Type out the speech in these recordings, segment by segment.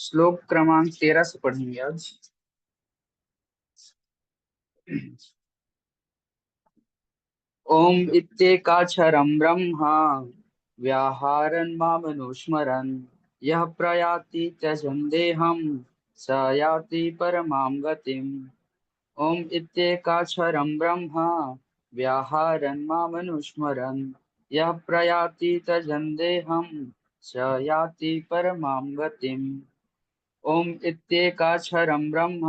श्लोक क्रमांक 13 से पढ़ेंगे आज। ओम इत्येकाक्षरं ब्रह्म व्याहारन् मामनुस्मरन् यः प्रयाति त्यजन् देहं स याति परमां गतिम्। ओम इत्येकाक्षरं ब्रह्म व्याहारन् मामनुस्मरन् यः प्रयाति त्यजन् देहं स याति परमां गतिम्। ओम इत्येकाक्षरं ब्रह्म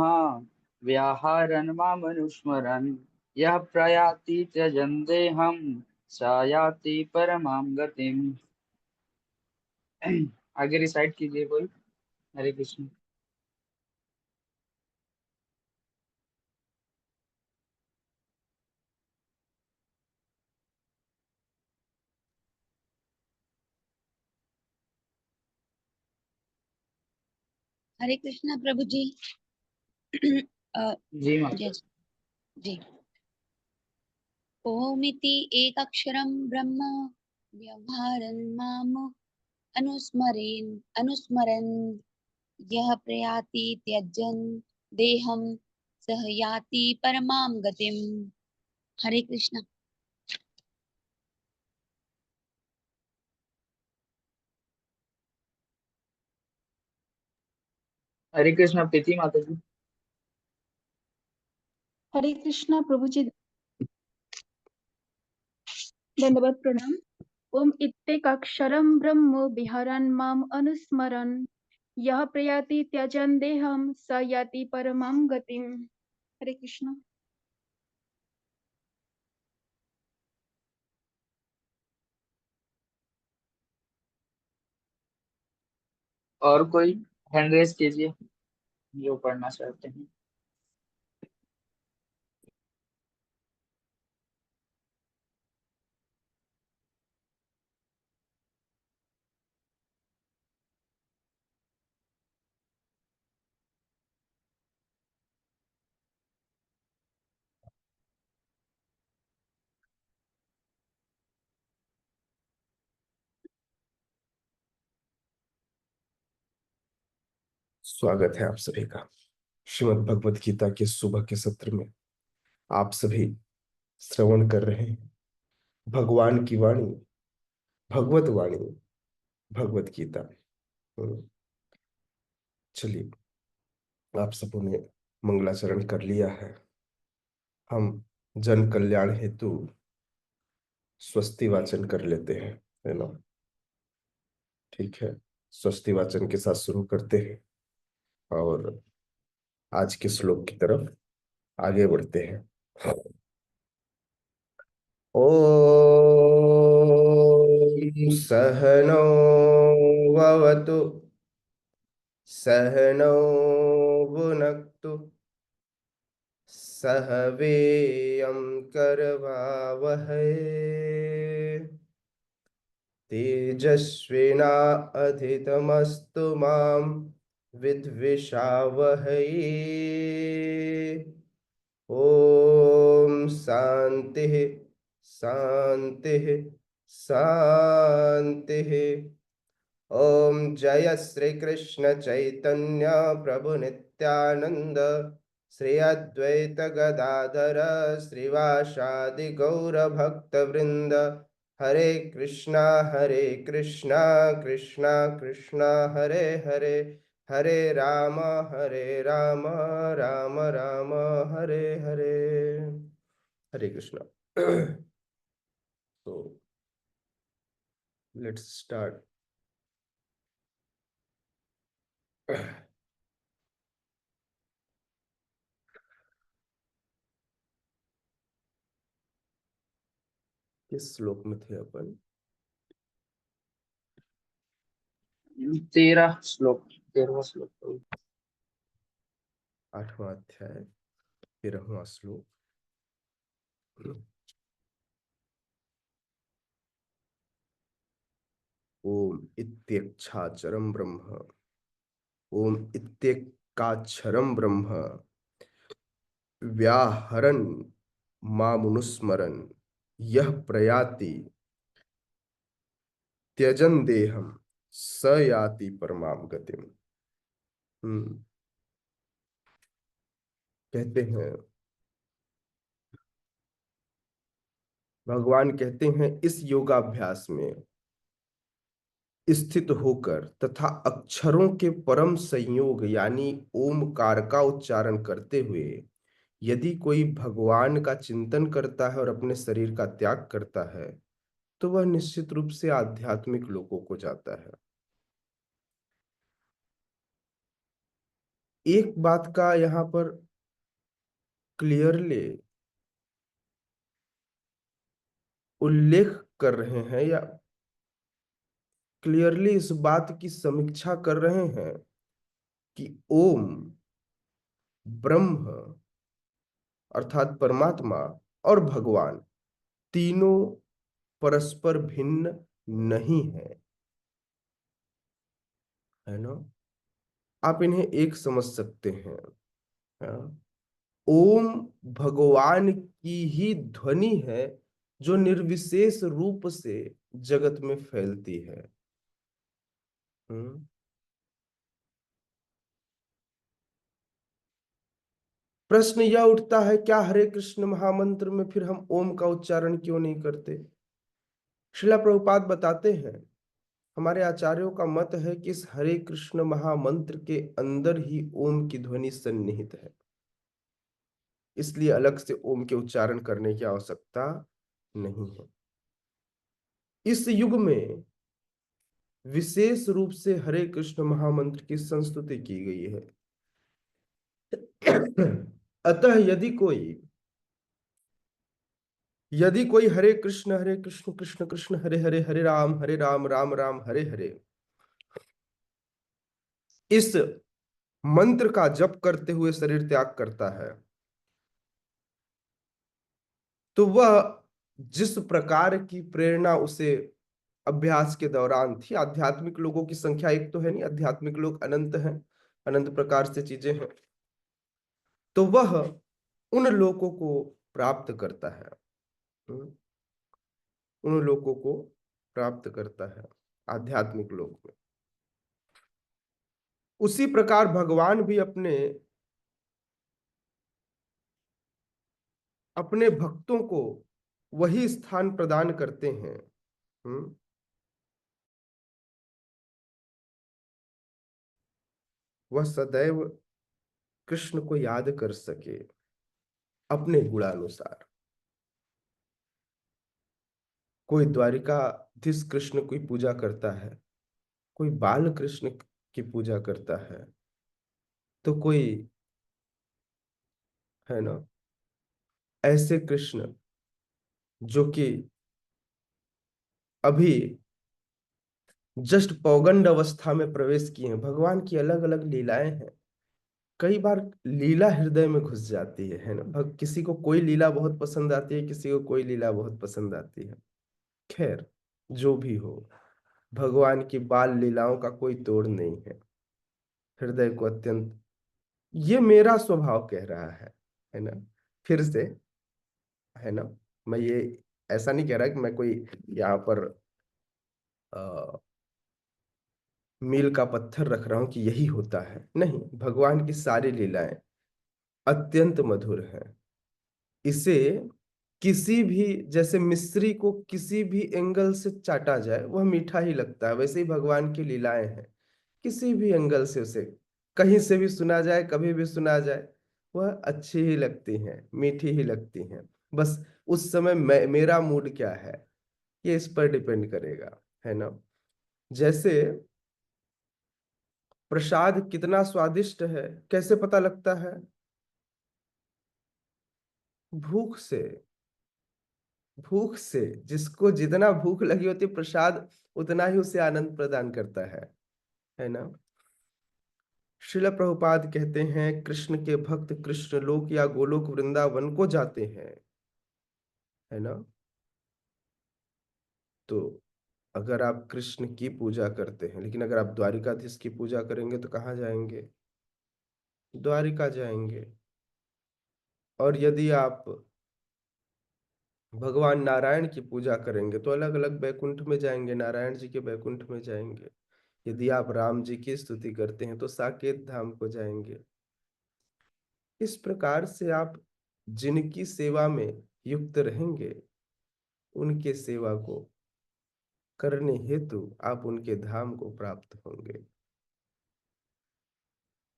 व्याहारन् मामनुस्मरन् यः प्रयाति त्यजन् देहं स याति परमां गतिम्। आगे रिसाइट कीजिए कोई। हरे कृष्ण। हरे कृष्णा प्रभु जी। जी जय माता। जी। ओमिति एकाक्षरं ब्रह्म व्यवहारन् माम अनुस्मरन् यः प्रयाति त्यजन् देहं सह याति परमां गतिम्। हरे कृष्णा। हरे कृष्ण प्रीति माता जी। हरे कृष्णा प्रभु जी। दंडवत प्रणाम। ओम इत्येकाक्षरं ब्रह्म विहरन् माम अनुस्मरन् यः प्रयाति त्यजन् देहं स याति परमां गतिम्। हरे कृष्णा। और कोई हैंड रेस कीजिए जो पढ़ना चाहते हैं। स्वागत है आप सभी का श्रीमद् भगवत गीता के सुबह के सत्र में। आप सभी श्रवण कर रहे हैं भगवान की वाणी, भगवत वाणी, भगवत गीता। चलिए, आप सबों ने मंगलाचरण कर लिया है। हम जन कल्याण हेतु स्वस्ति वाचन कर लेते हैं, है ना? ठीक है, स्वस्ति वाचन के साथ शुरू करते हैं और आज के श्लोक की तरफ आगे बढ़ते हैं। ओम सहनौ भवतु सहनौ भुनक्तु सह वीर्यं करवावहै तेजस्विना अधितमस्तु मां विद्विषावहै। ओम शांति शांति शांति। ओम जय श्री कृष्ण चैतन्य प्रभु नित्यानंद श्री अद्वैत गदाधर श्रीवासादि गौर भक्त वृंद। हरे कृष्णा कृष्णा कृष्णा हरे हरे, हरे राम राम राम हरे हरे। हरे कृष्णा। तो लेट्स स्टार्ट। किस श्लोक में थे अपन? 13 श्लोक, 13वां श्लोक। 8वां अध्याय 13वां श्लोक। ओम इत्यक्षाचरम ब्रह्म, ओम इत्येकाक्षरम ब्रह्म व्याहरन् मामनुस्मरन् यः प्रयाति त्यजन् देहं स याति परमां गतिम्। कहते हैं, भगवान कहते हैं इस योगाभ्यास में स्थित होकर तथा अक्षरों के परम संयोग यानी ओमकार का उच्चारण करते हुए यदि कोई भगवान का चिंतन करता है और अपने शरीर का त्याग करता है तो वह निश्चित रूप से आध्यात्मिक लोकों को जाता है। एक बात का यहां पर क्लियरली उल्लेख कर रहे हैं या क्लियरली इस बात की समीक्षा कर रहे हैं कि ओम ब्रह्म अर्थात परमात्मा और भगवान तीनों परस्पर भिन्न नहीं है ना। आप इन्हें एक समझ सकते हैं। हाँ? ओम भगवान की ही ध्वनि है जो निर्विशेष रूप से जगत में फैलती है। हम्म। प्रश्न यह उठता है, क्या हरे कृष्ण महामंत्र में फिर हम ओम का उच्चारण क्यों नहीं करते? श्रीला प्रभुपाद बताते हैं, हमारे आचार्यों का मत है कि इस हरे कृष्ण महामंत्र के अंदर ही ओम की ध्वनि सन्निहित है, इसलिए अलग से ओम के उच्चारण करने की आवश्यकता नहीं है। इस युग में विशेष रूप से हरे कृष्ण महामंत्र की संस्तुति की गई है। अतः यदि कोई हरे कृष्ण कृष्ण कृष्ण हरे हरे हरे राम राम राम हरे हरे इस मंत्र का जप करते हुए शरीर त्याग करता है तो वह जिस प्रकार की प्रेरणा उसे अभ्यास के दौरान थी, आध्यात्मिक लोगों की संख्या एक तो है नहीं, आध्यात्मिक लोग अनंत हैं, अनंत प्रकार से चीजें हैं, तो वह उन लोगों को प्राप्त करता है। उन लोगों को प्राप्त करता है आध्यात्मिक लोक में। उसी प्रकार भगवान भी अपने अपने भक्तों को वही स्थान प्रदान करते हैं। वह सदैव कृष्ण को याद कर सके अपने गुणानुसार। कोई द्वारिकाधीश कृष्ण की पूजा करता है, कोई बाल कृष्ण की पूजा करता है, तो कोई है ना ऐसे कृष्ण जो कि अभी जस्ट पौगंड अवस्था में प्रवेश किए हैं। भगवान की अलग अलग लीलाएं हैं, कई बार लीला हृदय में घुस जाती है ना। किसी को कोई लीला बहुत पसंद आती है, किसी को कोई लीला बहुत पसंद आती है। खैर जो भी हो, भगवान की बाल लीलाओं का कोई तोड़ नहीं है। हृदय को अत्यंत, ये मेरा स्वभाव कह रहा है ना, फिर से, है ना। मैं ये ऐसा नहीं कह रहा कि मैं कोई यहाँ पर मील का पत्थर रख रहा हूं कि यही होता है, नहीं। भगवान की सारी लीलाएं अत्यंत मधुर हैं। इसे किसी भी, जैसे मिश्री को किसी भी एंगल से चाटा जाए वह मीठा ही लगता है, वैसे ही भगवान की लीलाएं हैं, किसी भी एंगल से उसे कहीं से भी सुना जाए, कभी भी सुना जाए, वह अच्छी ही लगती हैं, मीठी ही लगती हैं। बस उस समय मेरा मूड क्या है ये इस पर डिपेंड करेगा, है ना। जैसे प्रसाद कितना स्वादिष्ट है कैसे पता लगता है? भूख से। भूख से, जिसको जितना भूख लगी होती है प्रसाद उतना ही उसे आनंद प्रदान करता है ना। श्रील प्रभुपाद कहते हैं, कृष्ण के भक्त कृष्ण लोक या गोलोक वृंदावन को जाते हैं, है ना। तो अगर आप कृष्ण की पूजा करते हैं, लेकिन अगर आप द्वारिकाधीश की पूजा करेंगे तो कहाँ जाएंगे? द्वारिका जाएंगे। और यदि आप भगवान नारायण की पूजा करेंगे तो अलग अलग बैकुंठ में जाएंगे, नारायण जी के बैकुंठ में जाएंगे। यदि आप राम जी की स्तुति करते हैं तो साकेत धाम को जाएंगे। इस प्रकार से आप जिनकी सेवा में युक्त रहेंगे, उनके सेवा को करने हेतु आप उनके धाम को प्राप्त होंगे।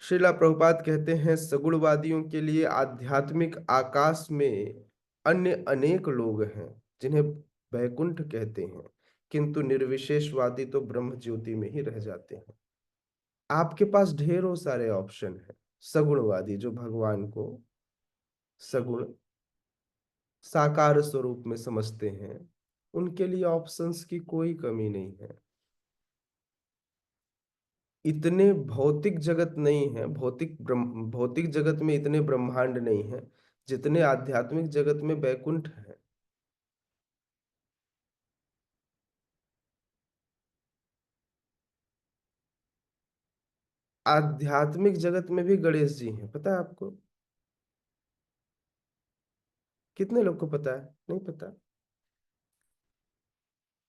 श्रीला प्रभुपाद कहते हैं, सगुणवादियों के लिए आध्यात्मिक आकाश में अन्य अनेक लोग हैं जिन्हें वैकुंठ कहते हैं, किंतु निर्विशेषवादी तो ब्रह्म ज्योति में ही रह जाते हैं। आपके पास ढेरों सारे ऑप्शन हैं। सगुणवादी जो भगवान को सगुण साकार स्वरूप में समझते हैं, उनके लिए ऑप्शंस की कोई कमी नहीं है। इतने भौतिक जगत नहीं है, भौतिक जगत में इतने ब्रह्मांड नहीं है जितने आध्यात्मिक जगत में वैकुंठ है। आध्यात्मिक जगत में भी गणेश जी हैं, पता है आपको? कितने लोग को पता है? नहीं पता।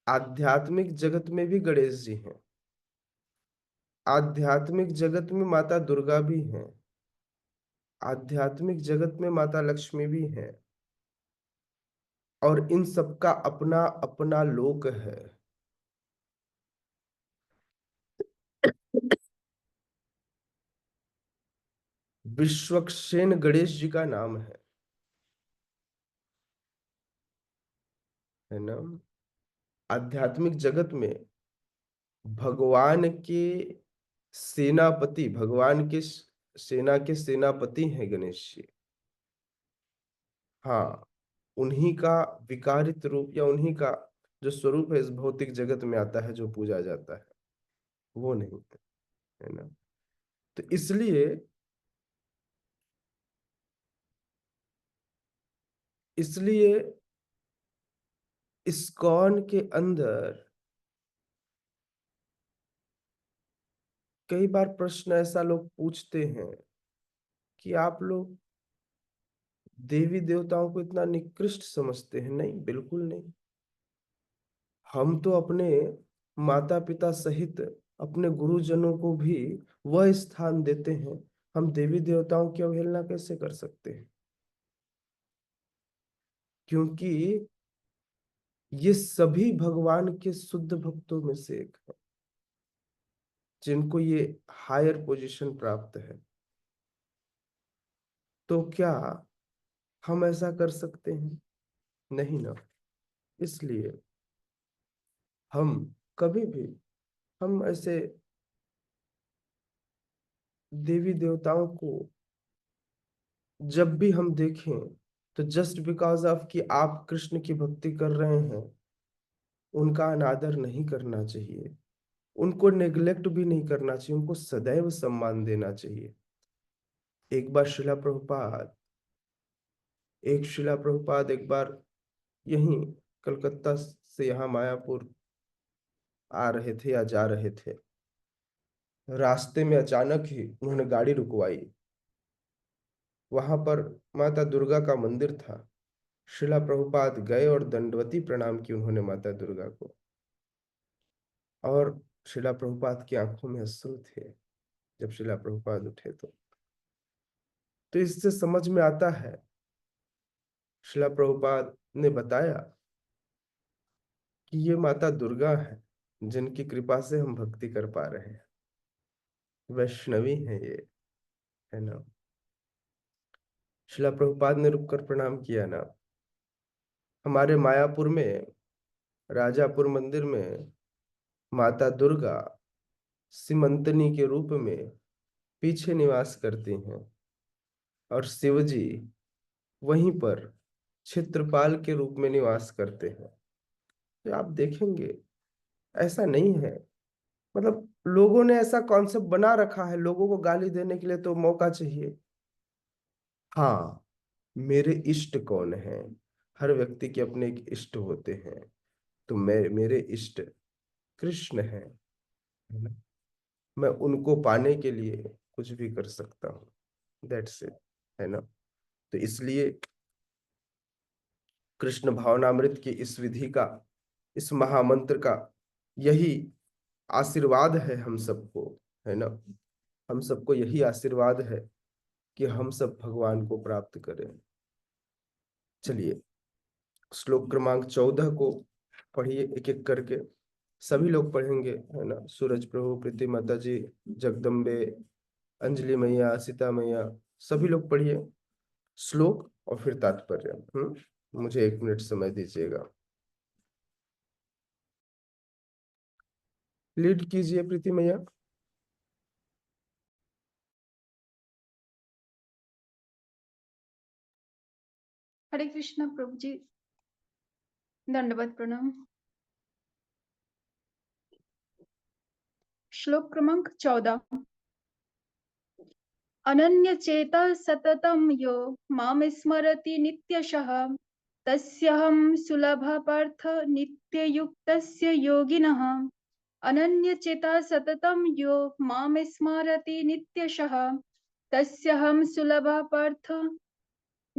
आध्यात्मिक जगत में भी गणेश जी हैं। आध्यात्मिक जगत में माता दुर्गा भी हैं। आध्यात्मिक जगत में माता लक्ष्मी भी हैं। और इन सबका अपना अपना लोक है। विश्वक्सेन गणेश जी का नाम है ना? आध्यात्मिक जगत में भगवान के सेनापति, भगवान के सेना के सेनापति हैं गणेश जी। हाँ, उन्हीं का विकारित रूप या उन्हीं का जो स्वरूप है इस भौतिक जगत में आता है, जो पूजा जाता है, वो नहीं है ना? तो इसलिए इस्कॉन के अंदर कई बार प्रश्न ऐसा लोग पूछते हैं कि आप लोग देवी देवताओं को इतना निकृष्ट समझते हैं। नहीं, बिल्कुल नहीं। हम तो अपने माता पिता सहित अपने गुरुजनों को भी वह स्थान देते हैं। हम देवी देवताओं की अवहेलना कैसे कर सकते हैं? क्योंकि ये सभी भगवान के शुद्ध भक्तों में से एक है, जिनको ये हायर पोजीशन प्राप्त है। तो क्या हम ऐसा कर सकते हैं? नहीं ना। इसलिए हम कभी भी, हम ऐसे देवी देवताओं को जब भी हम देखें तो जस्ट बिकॉज ऑफ कि आप कृष्ण की भक्ति कर रहे हैं, उनका अनादर नहीं करना चाहिए, उनको नेग्लेक्ट भी नहीं करना चाहिए, उनको सदैव सम्मान देना चाहिए। एक बार शिला प्रभुपाद एक बार यहीं कलकत्ता से यहाँ मायापुर आ रहे थे या जा रहे थे। रास्ते में अचानक ही उन्होंने गाड़ी रुकवाई। वहां पर माता दुर्गा का मंदिर था। शिला प्रभुपाद गए और दंडवती प्रणाम की उन्होंने माता दुर्गा को। और शिला प्रभुपाद की आंखों में अश्रु थे जब शिला प्रभुपाद उठे। तो इससे समझ में आता है, शिला प्रभुपाद ने बताया कि ये माता दुर्गा है जिनकी कृपा से हम भक्ति कर पा रहे हैं। वैष्णवी है ये, है ना? शिला प्रभुपाद ने रुककर प्रणाम किया ना। हमारे मायापुर में राजापुर मंदिर में माता दुर्गा सीमंतनी के रूप में पीछे निवास करती हैं और शिव जी वहीं पर क्षेत्रपाल के रूप में निवास करते हैं। तो आप देखेंगे ऐसा नहीं है, मतलब लोगों ने ऐसा कॉन्सेप्ट बना रखा है, लोगों को गाली देने के लिए तो मौका चाहिए। हाँ, मेरे इष्ट कौन है? हर व्यक्ति के अपने एक इष्ट होते हैं। तो मेरे इष्ट कृष्ण है ना? मैं उनको पाने के लिए कुछ भी कर सकता हूँ। दैट्स इट, है ना? तो इसलिए कृष्ण भावनामृत की इस विधि का, इस महामंत्र का यही आशीर्वाद है हम सबको, है ना। हम सबको यही आशीर्वाद है कि हम सब भगवान को प्राप्त करें। चलिए श्लोक क्रमांक 14 को पढ़िए एक एक करके। सभी लोग पढ़ेंगे, है ना। सूरज प्रभु, प्रीति माता जी, जगदम्बे, अंजलि मैया, सीता मैया, सभी लोग पढ़िए श्लोक और फिर तात्पर्य। मुझे 1 मिनट समय दीजिएगा। लीड कीजिए प्रीति मैया। हरे कृष्णा प्रभु जी, दंडवत प्रणाम। श्लोक क्रमांक 14। अनन्य चेता सततम यो माम स्मरति नित्यशः तस्यहं सुलभ पार्थ नित्ययुक्तस्य योगिनः। अनन्य चेता सततम यो माम स्मरति नित्यशः तस्यहं सुलभ पार्थ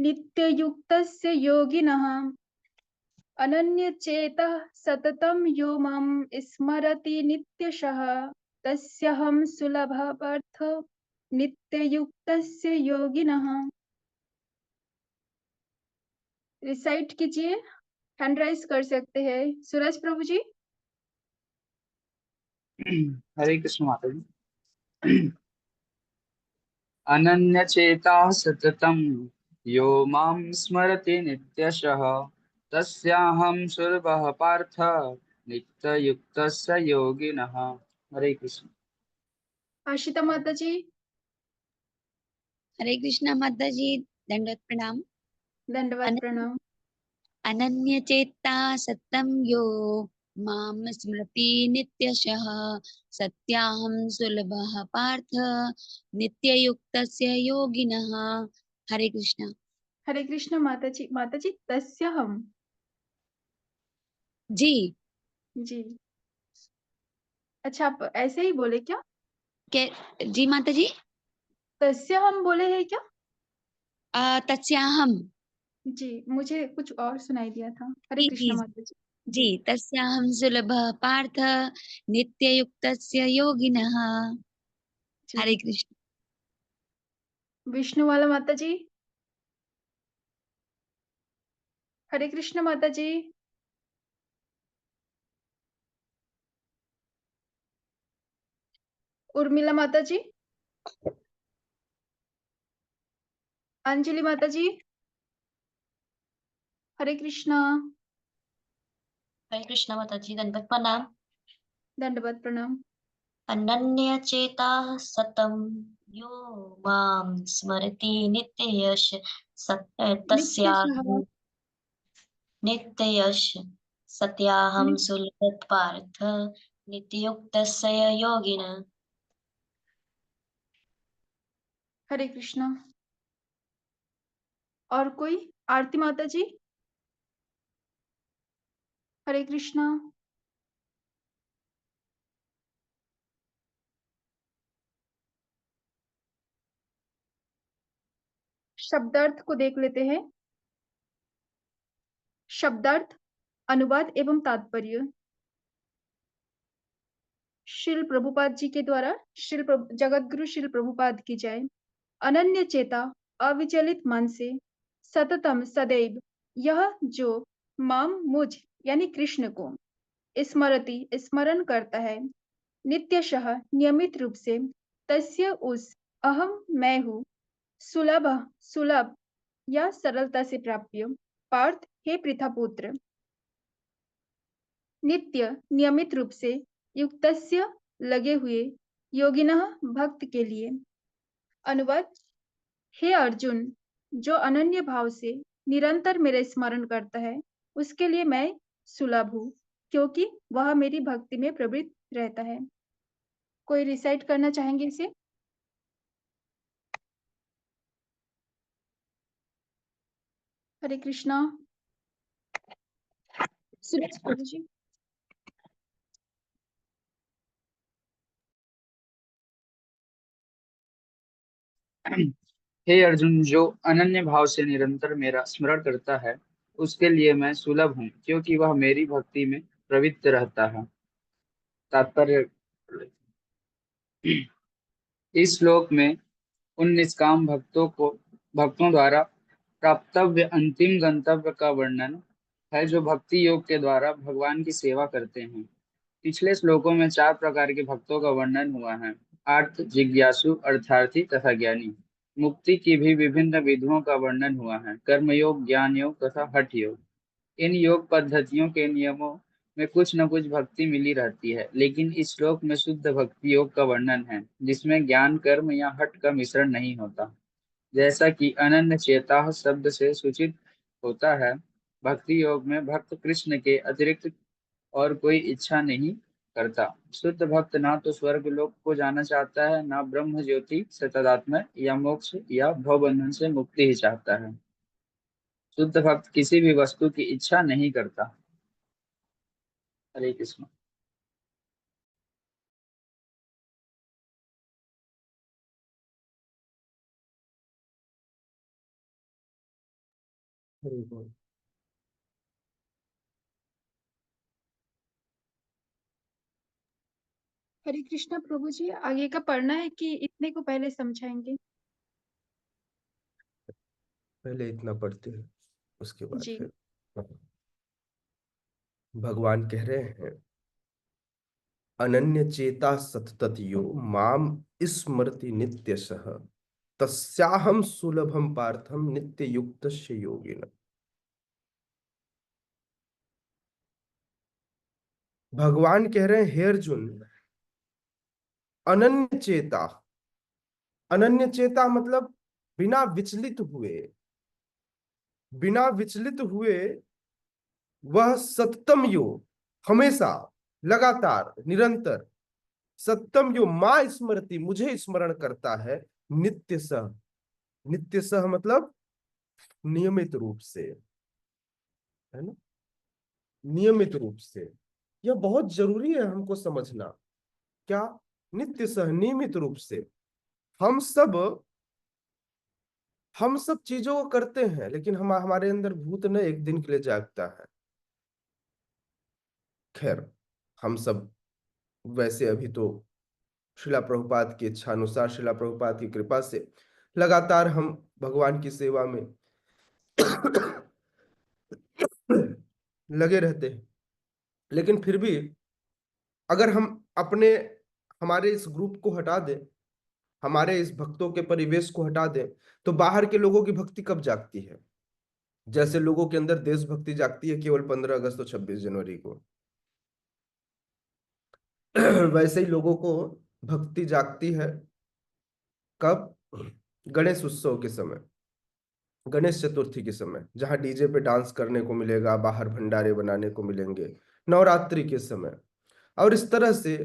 नित्ययुक्तस्य योगिनः। अनन्य चेतः सततं यो मां स्मरति नित्यशः तस्यहं सुलभः पार्थ नित्ययुक्तस्य योगिनः। रिसाइट कीजिए, हैंड राइज कर सकते हैं सूरज प्रभु जी। हरे कृष्ण माता जी। अनन्य चेता सततम यो मां स्मरति नित्यशः तस्याहं सुलभः पार्थ नित्ययुक्तस्य योगिनः। हरे कृष्ण। आशिता माता जी। हरे कृष्णा माता जी, दंडवत प्रणाम। दंडवत प्रणाम। अनन्य चेता सततं यो माम स्मृति नित्यशः सत्याहं सुलभः पार्थ नित्ययुक्तस्य योगिनः। हरे कृष्णा। हरे कृष्ण माता जी। माता जी तस्यहं जी। जी। अच्छा, आप ऐसे ही बोले क्या? जी माता जी। तस्यहं बोले हैं क्या? तस्याहं। जी, मुझे कुछ और सुनाई दिया था। हरे जी कृष्ण जी माता जी। जी, जी तस्याहं सुलभः पार्थ नित्ययुक्तस्य योगिनः। हरे जी। कृष्ण। विष्णु वाला माता जी। हरे कृष्ण माता जी। उर्मिला माता जी। अंजलि माता जी। हरे कृष्णा। हरे कृष्ण माता जी, दंडवत प्रणाम। दंडवत प्रणाम। अनन्य चेताः सतं यो मां स्मरति नित्ययश नित्यशः। तस्याहं नित्ययश सत्याहं नि- सुलभः पार्थ नित्ययुक्तस्य योगिनः। हरे कृष्णा। और कोई? आरती माता जी। हरे कृष्णा। शब्दार्थ को देख लेते हैं। शब्दार्थ, अनुवाद एवं तात्पर्य। श्रील प्रभुपाद जी के द्वारा जगतगुरु श्रील प्रभुपाद की जय। अनन्य चेता, अविचलित मन से, सततम सदैव, यह जो माम मुझ यानी कृष्ण को स्मरति स्मरण करता है, नित्यशः नियमित रूप से, तस्य उस, अहम मैं हूँ, सुलभ सुलभ या सरलता से प्राप्य, पार्थ हे पृथा पुत्र, नित्य नियमित रूप से, युक्तस्य लगे हुए, योगिनः भक्त के लिए। अनुवाद: हे अर्जुन, जो अनन्य भाव से निरंतर मेरा स्मरण करता है, उसके लिए मैं सुलभ हूँ, क्योंकि वह मेरी भक्ति में प्रवृत्त रहता है। कोई रिसाइट करना चाहेंगे इसे? हरे कृष्णा। सुरेश प्रभु जी। हे अर्जुन, जो अनन्य भाव से निरंतर मेरा स्मरण करता है, उसके लिए मैं सुलभ हूँ, क्योंकि वह मेरी भक्ति में प्रवृत्त रहता है। तात्पर्य इस श्लोक में उन निष्काम भक्तों द्वारा प्राप्तव्य अंतिम गंतव्य का वर्णन है जो भक्ति योग के द्वारा भगवान की सेवा करते हैं। पिछले श्लोकों में 4 प्रकार के भक्तों का वर्णन हुआ है: आर्त, जिज्ञासु, अर्थार्थी तथा ज्ञानी। मुक्ति की भी विभिन्न विधियों का वर्णन हुआ है: कर्मयोग, ज्ञान योग तथा हठ योग। इन योग पद्धतियों के नियमों में कुछ न कुछ भक्ति मिली रहती है, लेकिन इस श्लोक में शुद्ध भक्ति योग का वर्णन है जिसमें ज्ञान, कर्म या हठ का मिश्रण नहीं होता, जैसा कि अनन्य चेताः शब्द से सूचित होता है। भक्ति योग में भक्त कृष्ण के अतिरिक्त और कोई इच्छा नहीं करता। शुद्ध भक्त ना तो स्वर्ग लोक को जाना चाहता है, ना ब्रह्म ज्योति से तदात्म्य या मोक्ष या भवबंधन से मुक्ति ही चाहता है। शुद्ध भक्त किसी भी वस्तु की इच्छा नहीं करता। हरे कृष्ण। हरि बोल। हरे कृष्णा प्रभु जी, आगे का पढ़ना है कि इतने को पहले समझाएंगे? पहले इतना पढ़ते हैं, उसके बाद जी। फिर भगवान कह रहे हैं, अनन्य चेता सततयो माम स्मरति नित्यशः तस्याहम सुलभम पार्थम नित्य युक्तस्य योगिन। भगवान कह रहे हैं, हे अर्जुन, अनन्य चेता। अनन्य चेता मतलब बिना विचलित हुए, बिना विचलित हुए वह सततम योग, हमेशा, लगातार, निरंतर सत्यम जो माँ स्मृति, मुझे स्मरण करता है, नित्य सह। नित्य सह मतलब नियमित रूप से, है ना, नियमित रूप से। यह बहुत जरूरी है हमको समझना। क्या? नित्य सह, नियमित रूप से। हम सब चीजों को करते हैं, लेकिन हमारे अंदर भूत न एक दिन के लिए जागता है। खैर, हम सब वैसे अभी तो शिला प्रभुपाद की इच्छा अनुसार, शिला प्रभुपाद की कृपा से लगातार हम भगवान की सेवा में लगे रहते हैं। लेकिन फिर भी अगर हम हमारे इस ग्रुप को हटा दें, हमारे इस भक्तों के परिवेश को हटा दें, तो बाहर के लोगों की भक्ति कब जागती है? जैसे लोगों के अंदर देशभक्ति जागती है केवल 15 अगस्त और 26 जनवरी को, वैसे ही लोगों को भक्ति जागती है कब? गणेश उत्सव के समय, गणेश चतुर्थी के समय, जहां डीजे पे डांस करने को मिलेगा, बाहर भंडारे बनाने को मिलेंगे, नवरात्रि के समय। और इस तरह से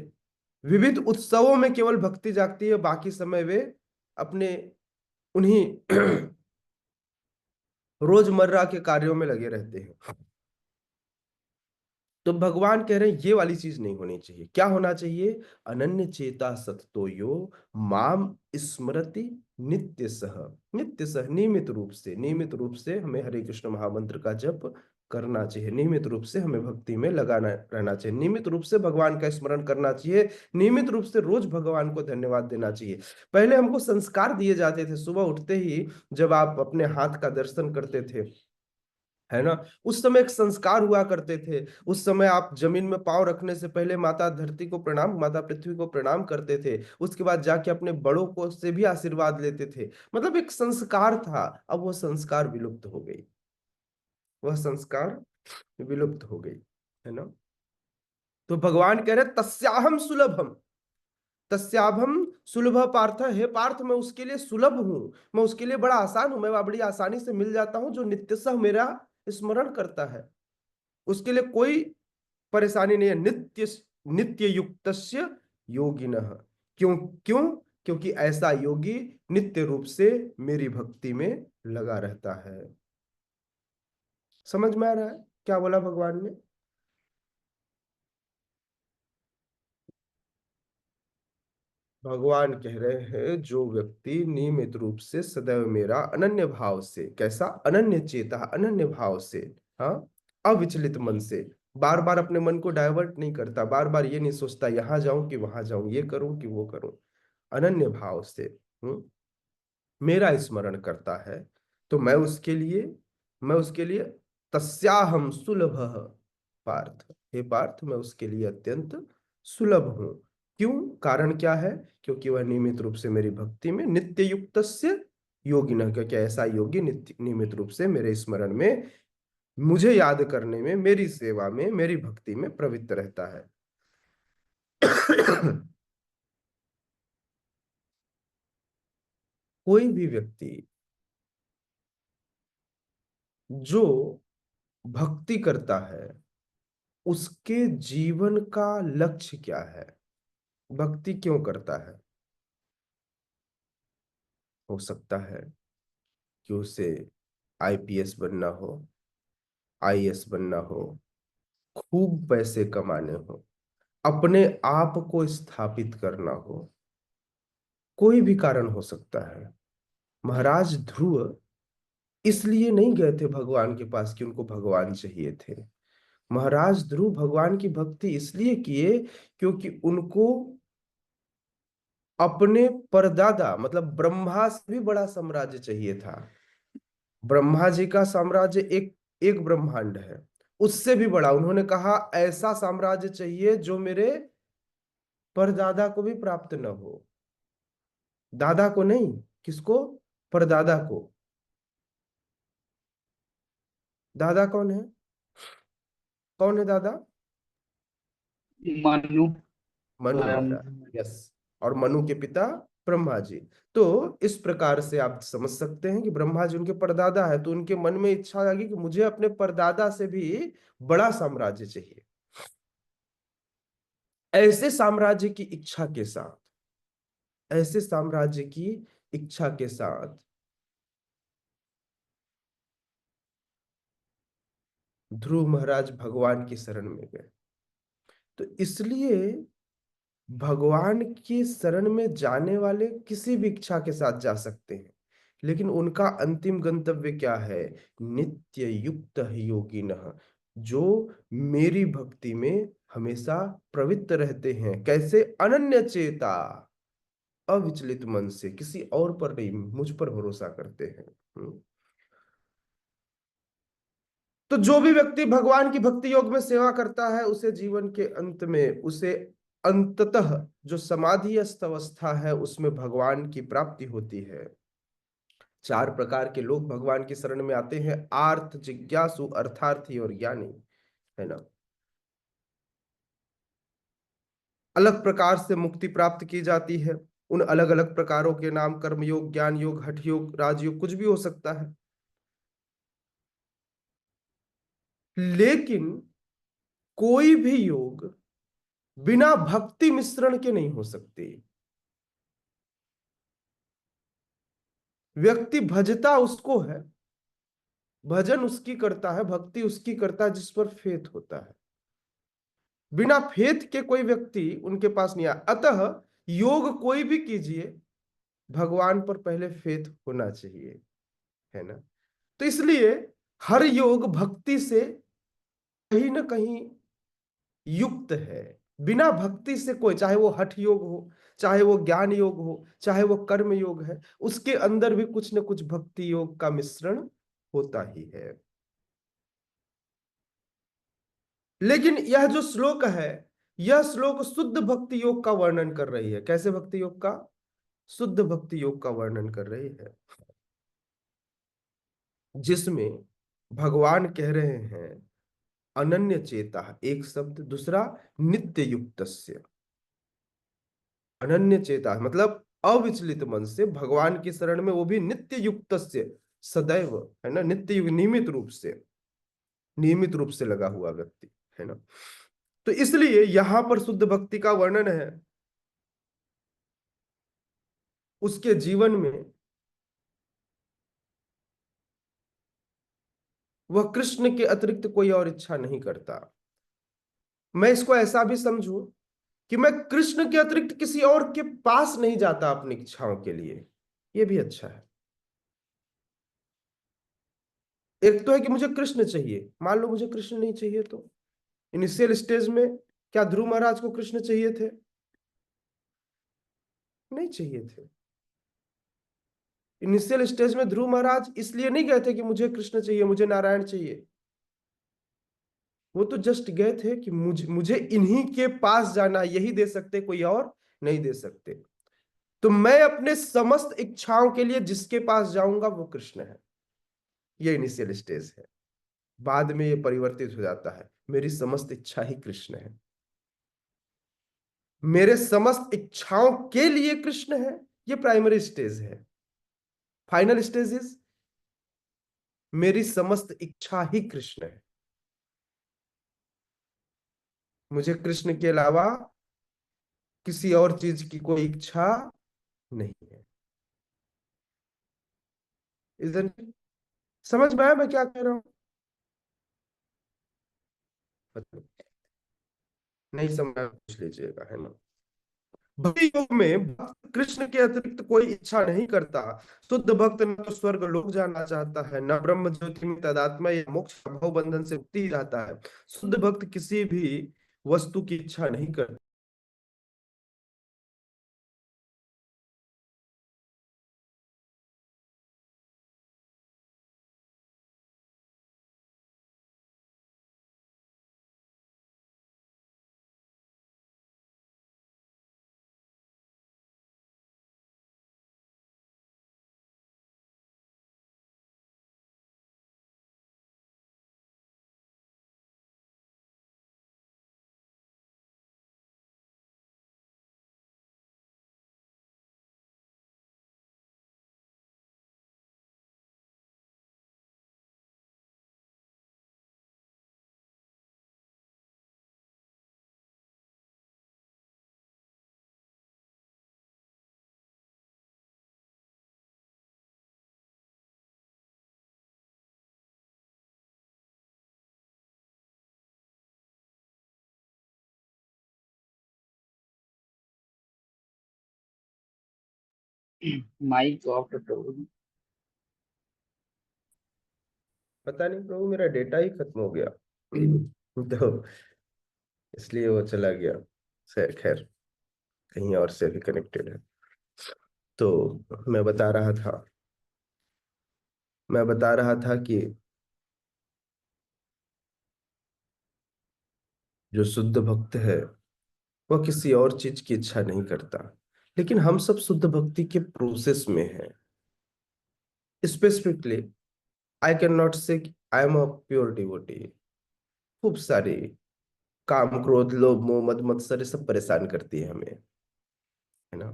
विविध उत्सवों में केवल भक्ति जागती है, बाकी समय वे अपने उन्हीं रोजमर्रा के कार्यों में लगे रहते हैं। तो भगवान कह रहे हैं ये वाली चीज नहीं होनी चाहिए। क्या होना चाहिए? अनन्य चेता सततो यो माम स्मरति नित्य सह। नित्य सह, नियमित रूप से हमें हरे कृष्ण महामंत्र का जप करना चाहिए। नियमित रूप से हमें भक्ति में लगाना रहना चाहिए। नियमित रूप से भगवान का स्मरण करना चाहिए। नियमित रूप से रोज भगवान को धन्यवाद देना चाहिए। पहले हमको संस्कार दिए जाते थे, सुबह उठते ही जब आप अपने हाथ का दर्शन करते थे, है ना, उस समय एक संस्कार हुआ करते थे। उस समय आप जमीन में पांव रखने से पहले माता धरती को प्रणाम, माता पृथ्वी को प्रणाम करते थे। उसके बाद जाके अपने बड़ों को से भी आशीर्वाद लेते थे। मतलब एक संस्कार था। अब वो संस्कार विलुप्त हो गई, वह संस्कार विलुप्त हो गई, है ना। तो भगवान कह रहे तस्याहम सुलभम, तस्याभम सुलभ पार्थ। हे पार्थ, मैं उसके लिए सुलभ हूं, मैं उसके लिए बड़ा आसान हूं, मैं बड़ी आसानी से मिल जाता हूं। जो नित्यशः मेरा स्मरण करता है, उसके लिए कोई परेशानी नहीं है। नित्य नित्य युक्तस्य योगिनः। क्यों? क्यों? क्योंकि ऐसा योगी नित्य रूप से मेरी भक्ति में लगा रहता है। समझ में आ रहा है क्या बोला भगवान ने? भगवान कह रहे हैं, जो व्यक्ति नियमित रूप से सदैव मेरा अनन्य भाव से, कैसा? अनन्य चेता, अनन्य भाव से, हाँ, अविचलित मन से, बार बार अपने मन को डाइवर्ट नहीं करता, बार बार ये नहीं सोचता यहां जाऊं कि वहां जाऊं, ये करूं कि वो करूं, अनन्य भाव से मेरा स्मरण करता है, तो मैं उसके लिए तस्याहम सुलभ पार्थ, हे पार्थ मैं उसके लिए अत्यंत सुलभ हूं। क्यों? कारण क्या है? क्योंकि वह नियमित रूप से मेरी भक्ति में नित्य युक्तस्य योगिनः, क्योंकि ऐसा योगी नियमित रूप से मेरे स्मरण में, मुझे याद करने में, मेरी सेवा में, मेरी भक्ति में प्रवृत्त रहता है। कोई भी व्यक्ति जो भक्ति करता है, उसके जीवन का लक्ष्य क्या है? भक्ति क्यों करता है? हो सकता है कि उसे आईपीएस बनना हो, आईएएस बनना हो, खूब पैसे कमाने हो, अपने आप को स्थापित करना हो, कोई भी कारण हो सकता है। महाराज ध्रुव इसलिए नहीं गए थे भगवान के पास कि उनको भगवान चाहिए थे। महाराज ध्रुव भगवान की भक्ति इसलिए किए क्योंकि उनको अपने परदादा मतलब ब्रह्मा से भी बड़ा साम्राज्य चाहिए था। ब्रह्मा जी का साम्राज्य एक एक ब्रह्मांड है, उससे भी बड़ा। उन्होंने कहा ऐसा साम्राज्य चाहिए जो मेरे परदादा को भी प्राप्त न हो। दादा को नहीं, किसको? परदादा को। दादा कौन है? कौन है दादा? मनु मनु स्वयं। महाराज, यस। और मनु के पिता ब्रह्मा जी। तो इस प्रकार से आप समझ सकते हैं कि ब्रह्मा जी उनके परदादा है, तो उनके मन में इच्छा लगी कि मुझे अपने परदादा से भी बड़ा साम्राज्य चाहिए। ऐसे साम्राज्य की इच्छा के साथ, ऐसे साम्राज्य की इच्छा के साथ ध्रुव महाराज भगवान की शरण में गए। तो इसलिए भगवान की शरण में जाने वाले किसी भी इच्छा के साथ जा सकते हैं, लेकिन उनका अंतिम गंतव्य क्या है? नित्य युक्त योगिनः, जो मेरी भक्ति में हमेशा प्रवृत्त रहते हैं। कैसे? अनन्य चेता, अविचलित मन से, किसी और पर नहीं, मुझ पर भरोसा करते हैं। तो जो भी व्यक्ति भगवान की भक्ति योग में सेवा करता है, उसे जीवन के अंत में, उसे अंततः जो समाधिस्थ अवस्था है उसमें भगवान की प्राप्ति होती है। 4 प्रकार के लोग भगवान की शरण में आते हैं: आर्थ, जिज्ञासु, अर्थार्थी और ज्ञानी, है ना। अलग प्रकार से मुक्ति प्राप्त की जाती है। उन अलग अलग प्रकारों के नाम कर्म योग, ज्ञान योग, हठ योग, राजयोग, कुछ भी हो सकता है। लेकिन कोई भी योग बिना भक्ति मिश्रण के नहीं हो सकती। व्यक्ति भजता उसको है, भजन उसकी करता है, भक्ति उसकी करता है जिस पर फेथ होता है। बिना फेथ के कोई व्यक्ति उनके पास नहीं आया। अतः योग कोई भी कीजिए, भगवान पर पहले फेथ होना चाहिए, है ना। तो इसलिए हर योग भक्ति से कहीं ना कहीं युक्त है। बिना भक्ति से कोई, चाहे वो हठ योग हो, चाहे वो ज्ञान योग हो, चाहे वो कर्म योग है, उसके अंदर भी कुछ न कुछ भक्ति योग का मिश्रण होता ही है। लेकिन यह जो श्लोक है, यह श्लोक शुद्ध भक्ति योग का वर्णन कर रही है। कैसे भक्ति योग का? शुद्ध भक्ति योग का वर्णन कर रही है, जिसमें भगवान कह रहे हैं अनन्य चेता, एक शब्द, दूसरा नित्य युक्तस्य। अनन्य चेता मतलब अविचलित मन से भगवान की शरण में, वो भी नित्य युक्तस्य, सदैव, है ना, नित्य युग, नियमित रूप से लगा हुआ व्यक्ति, है ना। तो इसलिए यहां पर शुद्ध भक्ति का वर्णन है। उसके जीवन में वह कृष्ण के अतिरिक्त कोई और इच्छा नहीं करता। मैं इसको ऐसा भी समझूं कि मैं कृष्ण के अतिरिक्त किसी और के पास नहीं जाता अपनी इच्छाओं के लिए, यह भी अच्छा है। एक तो है कि मुझे कृष्ण चाहिए, मान लो मुझे कृष्ण नहीं चाहिए, तो इनिशियल स्टेज में क्या ध्रुव महाराज को कृष्ण चाहिए थे? नहीं चाहिए थे। इनिशियल स्टेज में ध्रुव महाराज इसलिए नहीं गए थे कि मुझे कृष्ण चाहिए, मुझे नारायण चाहिए। वो तो जस्ट गए थे कि मुझे इन्हीं के पास जाना, यही दे सकते, कोई और नहीं दे सकते। तो मैं अपने समस्त इच्छाओं के लिए जिसके पास जाऊंगा वो कृष्ण है। ये इनिशियल स्टेज है। बाद में ये परिवर्तित हो जाता है, मेरी समस्त इच्छा ही कृष्ण है, मेरे समस्त इच्छाओं के लिए कृष्ण है। ये प्राइमरी स्टेज है। फाइनल स्टेज इज मेरी समस्त इच्छा ही कृष्ण है, मुझे कृष्ण के अलावा किसी और चीज की कोई इच्छा नहीं है। Isn't it? समझ में आया मैं क्या कह रहा हूं? पता नहीं समझ आया, पूछ लीजिएगा, है ना। भक्ति योग में भक्त कृष्ण के अतिरिक्त कोई इच्छा नहीं करता। शुद्ध भक्त न तो स्वर्ग लोक जाना चाहता है, न ब्रह्म ज्योति में तदात्मा या मोक्ष भव बंधन से मुक्ति चाहता है। शुद्ध भक्त किसी भी वस्तु की इच्छा नहीं करता। माइक ऑफ है प्रभु। पता नहीं प्रभु, मेरा डेटा ही खत्म हो गया तो इसलिए वो चला गया। खैर, कहीं और से भी कनेक्टेड है। तो मैं बता रहा था मैं बता रहा था कि जो शुद्ध भक्त है वह किसी और चीज की इच्छा नहीं करता। लेकिन हम सब शुद्ध भक्ति के प्रोसेस में हैं। स्पेसिफिकली आई कैन नॉट से I am a pure devotee. खूब सारी काम क्रोध लोभ मोह मद मत्सर ये सब परेशान करती है हमें, है ना।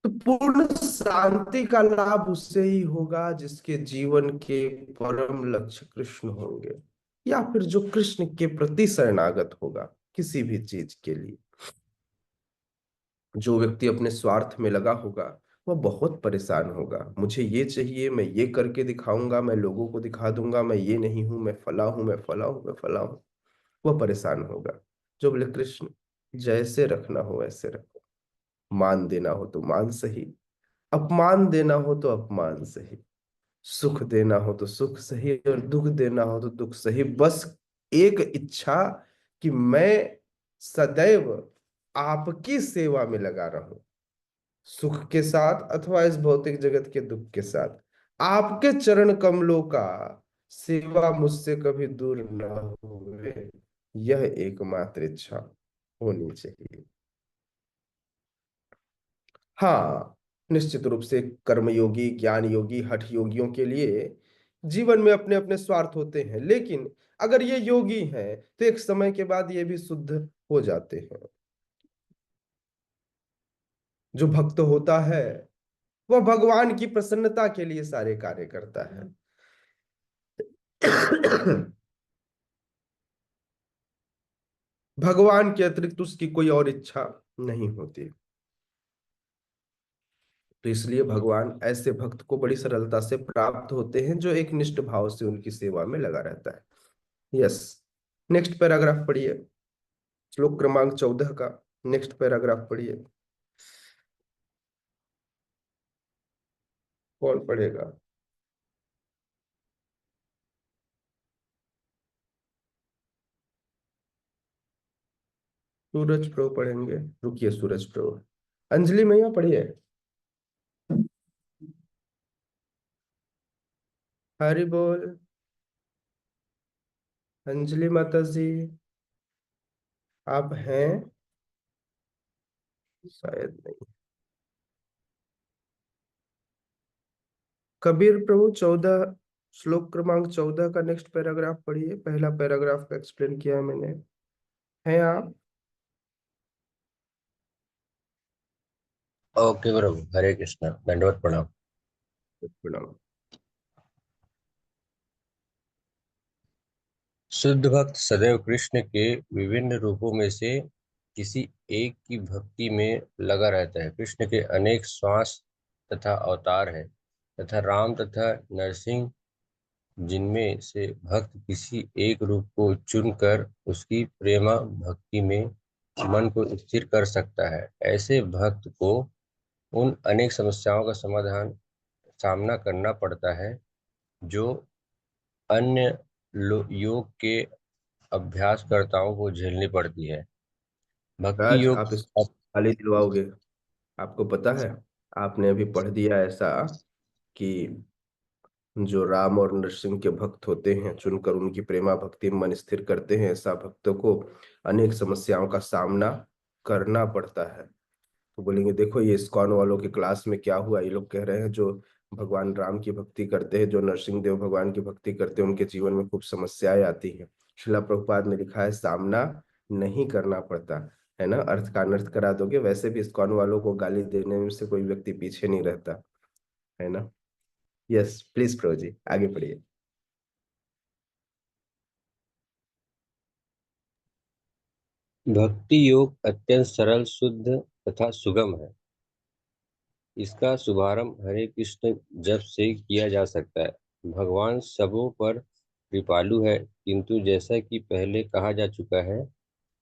तो पूर्ण शांति का लाभ उससे ही होगा जिसके जीवन के परम लक्ष्य कृष्ण होंगे, या फिर जो कृष्ण के प्रति शरणागत होगा किसी भी चीज के लिए। जो व्यक्ति अपने स्वार्थ में लगा होगा वह बहुत परेशान होगा। मुझे ये चाहिए, मैं ये करके दिखाऊंगा, मैं लोगों को दिखा दूंगा, मैं ये नहीं हूं, मैं फला हूं, मैं फला हूं, मैं फला हूं। वह परेशान होगा। जो बोले कृष्ण जैसे रखना हो वैसे रखो, मान देना हो तो मान सही, अपमान देना हो तो अपमान सही, सुख देना हो तो सुख सही और दुख देना हो तो दुख सही। बस एक इच्छा कि मैं सदैव आपकी सेवा में लगा रहूं, सुख के साथ अथवा इस भौतिक जगत के दुख के साथ। आपके चरण कमलों का सेवा मुझसे कभी दूर न हुए, यह एकमात्र इच्छा होनी चाहिए। हाँ, निश्चित रूप से कर्मयोगी ज्ञान योगी हठ योगियों के लिए जीवन में अपने अपने स्वार्थ होते हैं, लेकिन अगर ये योगी हैं तो एक समय के बाद ये भी शुद्ध हो जाते हैं। जो भक्त होता है वह भगवान की प्रसन्नता के लिए सारे कार्य करता है भगवान के अतिरिक्त उसकी कोई और इच्छा नहीं होती। तो इसलिए भगवान ऐसे भक्त को बड़ी सरलता से प्राप्त होते हैं जो एक निष्ठ भाव से उनकी सेवा में लगा रहता है। यस, नेक्स्ट पैराग्राफ पढ़िए, श्लोक क्रमांक 14 का नेक्स्ट पैराग्राफ पढ़िए। कौन पढ़ेगा? सूरज प्रभु पढ़ेंगे। रुकिए, सूरज प्रभु। अंजलि मैया पढ़िए। हरि बोल। अंजलि माता जी, आप हैं? शायद नहीं। कबीर प्रभु 14, श्लोक क्रमांक 14 का नेक्स्ट पैराग्राफ पढ़िए। पहला पैराग्राफ का एक्सप्लेन किया है मैंने। हैं आप? ओके प्रभु, हरे कृष्णा, दंडवत प्रणाम। प्रणाम। शुद्ध भक्त सदैव कृष्ण के विभिन्न रूपों में से किसी एक की भक्ति में लगा रहता है। कृष्ण के अनेक श्वास तथा अवतार हैं तथा राम तथा नरसिंह, जिनमें से भक्त किसी एक रूप को चुनकर उसकी प्रेमा भक्ति में मन को स्थिर कर सकता है। ऐसे भक्त को उन अनेक समस्याओं का सामना करना पड़ता है जो अन्य योग के अभ्यासकर्ताओं को झेलनी पड़ती है। भक्ति राज, योग आप इसको खाली दिलवाओगे? आपको पता है, आपने अभी पढ़ दिया ऐसा कि जो राम और नरसिंह के भक्त होते हैं, चुनकर उनकी प्रेमा भक्ति में मन स्थिर करते हैं, ऐसा भक्तों को अनेक समस्याओं का सामना करना पड़ता है। तो बोलेंगे देखो ये इस्कॉन वालों के क्लास में क्या हुआ, ये लोग कह रहे हैं जो भगवान राम की भक्ति करते हैं, जो नरसिंह देव भगवान की भक्ति करते हैं, उनके जीवन में खूब समस्याएं आती हैं। शिला प्रभुपाद ने लिखा है सामना नहीं करना पड़ता है ना। अर्थ का अनर्थ करा दोगे। वैसे भी इस्कॉन वालों को गाली देने में से कोई व्यक्ति पीछे नहीं रहता है ना। यस प्लीज प्रभु जी आगे पढ़िए। भक्ति योग अत्यंत सरल, शुद्ध तथा सुगम है। इसका शुभारंभ हरे कृष्ण जप से किया जा सकता है। भगवान सबों पर कृपालु है, किंतु जैसा कि पहले कहा जा चुका है,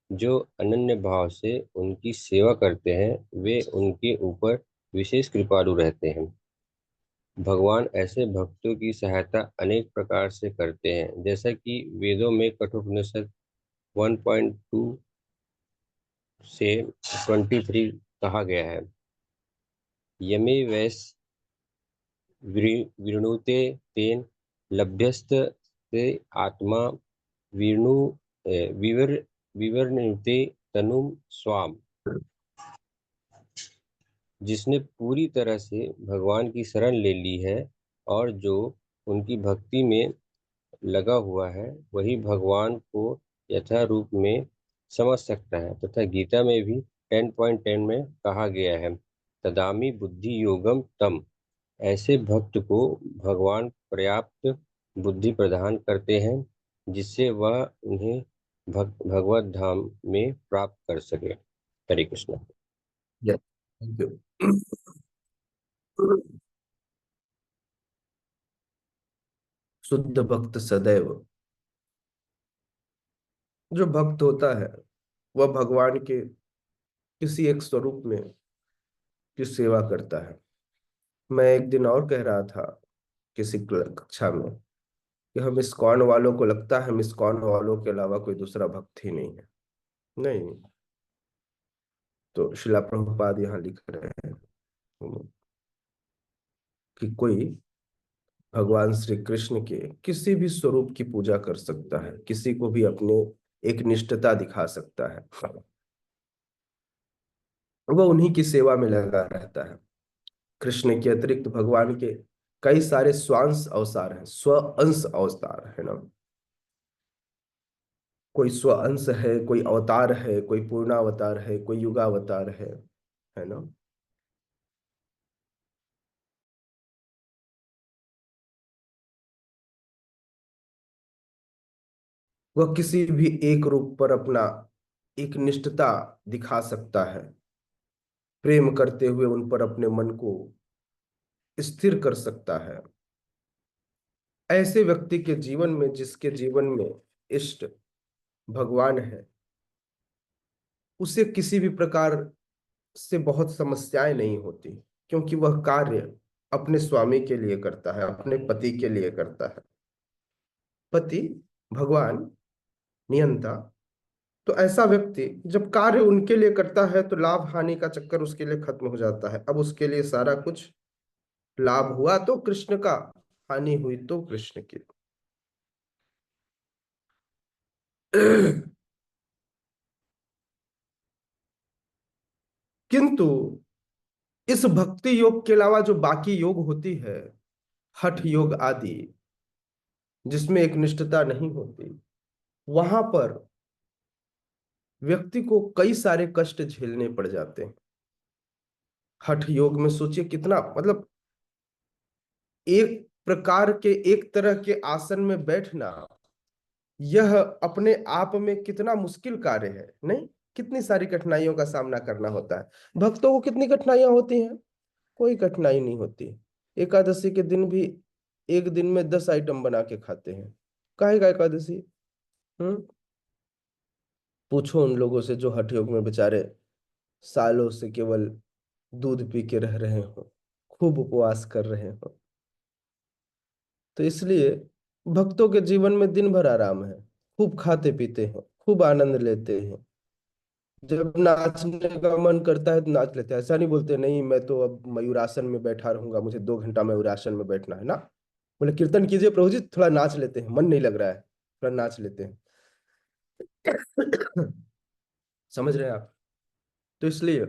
जो अनन्य भाव से उनकी सेवा करते हैं वे उनके ऊपर विशेष कृपालु रहते हैं। भगवान ऐसे भक्तों की सहायता अनेक प्रकार से करते हैं, जैसा कि वेदों में कठोपनिषद 1.2 से 23 कहा गया है। यमे वैस वृणुते तेन लभ्यस्त ते आत्मा विणु विवर विवर्णुते तनुम स्वाम। जिसने पूरी तरह से भगवान की शरण ले ली है और जो उनकी भक्ति में लगा हुआ है, वही भगवान को यथारूप में समझ सकता है। तथा गीता में भी 10.10 में कहा गया है, तदामी बुद्धि योगम तम। ऐसे भक्त को भगवान पर्याप्त बुद्धि प्रदान करते हैं जिससे वह उन्हें भगवत धाम में प्राप्त कर सके। Hare Krishna. Yes, thank you. शुद्ध भक्त सदैव, जो भक्त होता है वह भगवान के किसी एक स्वरूप में की सेवा करता है। मैं एक दिन और कह रहा था किसी कक्षा में कि हम इस्कॉन वालों को लगता है हम इस्कॉन वालों के अलावा कोई दूसरा भक्त ही नहीं है। नहीं, तो शिला प्रभुपाद यहाँ लिख रहे हैं कि कोई भगवान श्री कृष्ण के किसी भी स्वरूप की पूजा कर सकता है, किसी को भी अपने एक निष्ठता दिखा सकता है, वह उन्हीं की सेवा में लगा रहता है। कृष्ण के अतिरिक्त भगवान के कई सारे स्वांश अवतार हैं, स्व अंश अवतार है ना। कोई स्व अंश है, कोई अवतार है, कोई पूर्णावतार है, कोई युगावतार है ना। वह किसी भी एक रूप पर अपना एक निष्ठता दिखा सकता है, प्रेम करते हुए उन पर अपने मन को स्थिर कर सकता है। ऐसे व्यक्ति के जीवन में, जिसके जीवन में इष्ट भगवान है, उसे किसी भी प्रकार से बहुत समस्याएं नहीं होती, क्योंकि वह कार्य अपने स्वामी के लिए करता है, अपने पति के लिए करता है। पति भगवान नियंता तो ऐसा व्यक्ति जब कार्य उनके लिए करता है तो लाभ हानि का चक्कर उसके लिए खत्म हो जाता है। अब उसके लिए सारा कुछ लाभ हुआ तो कृष्ण का, हानि हुई तो कृष्ण की। किंतु इस भक्ति योग के अलावा जो बाकी योग होती है, हठ योग आदि, जिसमें एक निष्ठता नहीं होती, वहां पर व्यक्ति को कई सारे कष्ट झेलने पड़ जाते हैं। हठ योग में सोचिए कितना, मतलब एक प्रकार के, एक तरह के आसन में बैठना, यह अपने आप में कितना मुश्किल कार्य है, नहीं? कितनी सारी कठिनाइयों का सामना करना होता है। भक्तों को कितनी कठिनाइयां होती हैं? कोई कठिनाई नहीं होती। एकादशी के दिन भी एक दिन में 10 आइटम बना के खाते हैं। काहे का एकादशी? हम्म पूछो उन लोगों से जो हठ योग में बेचारे सालों से केवल दूध पी के रह रहे हो, खूब उपवास कर रहे हो। तो इसलिए भक्तों के जीवन में दिन भर आराम है, खूब खाते पीते हैं, खूब आनंद लेते हैं। जब नाचने का मन करता है तो नाच लेते हैं। ऐसा नहीं बोलते नहीं मैं तो अब मयूरासन में बैठा रहूंगा, मुझे 2 घंटा मयूरासन में बैठना है ना। बोले कीर्तन कीजिए प्रभु जी, थोड़ा नाच लेते हैं, मन नहीं लग रहा है, थोड़ा नाच लेते हैं। समझ रहे हैं आप? तो इसलिए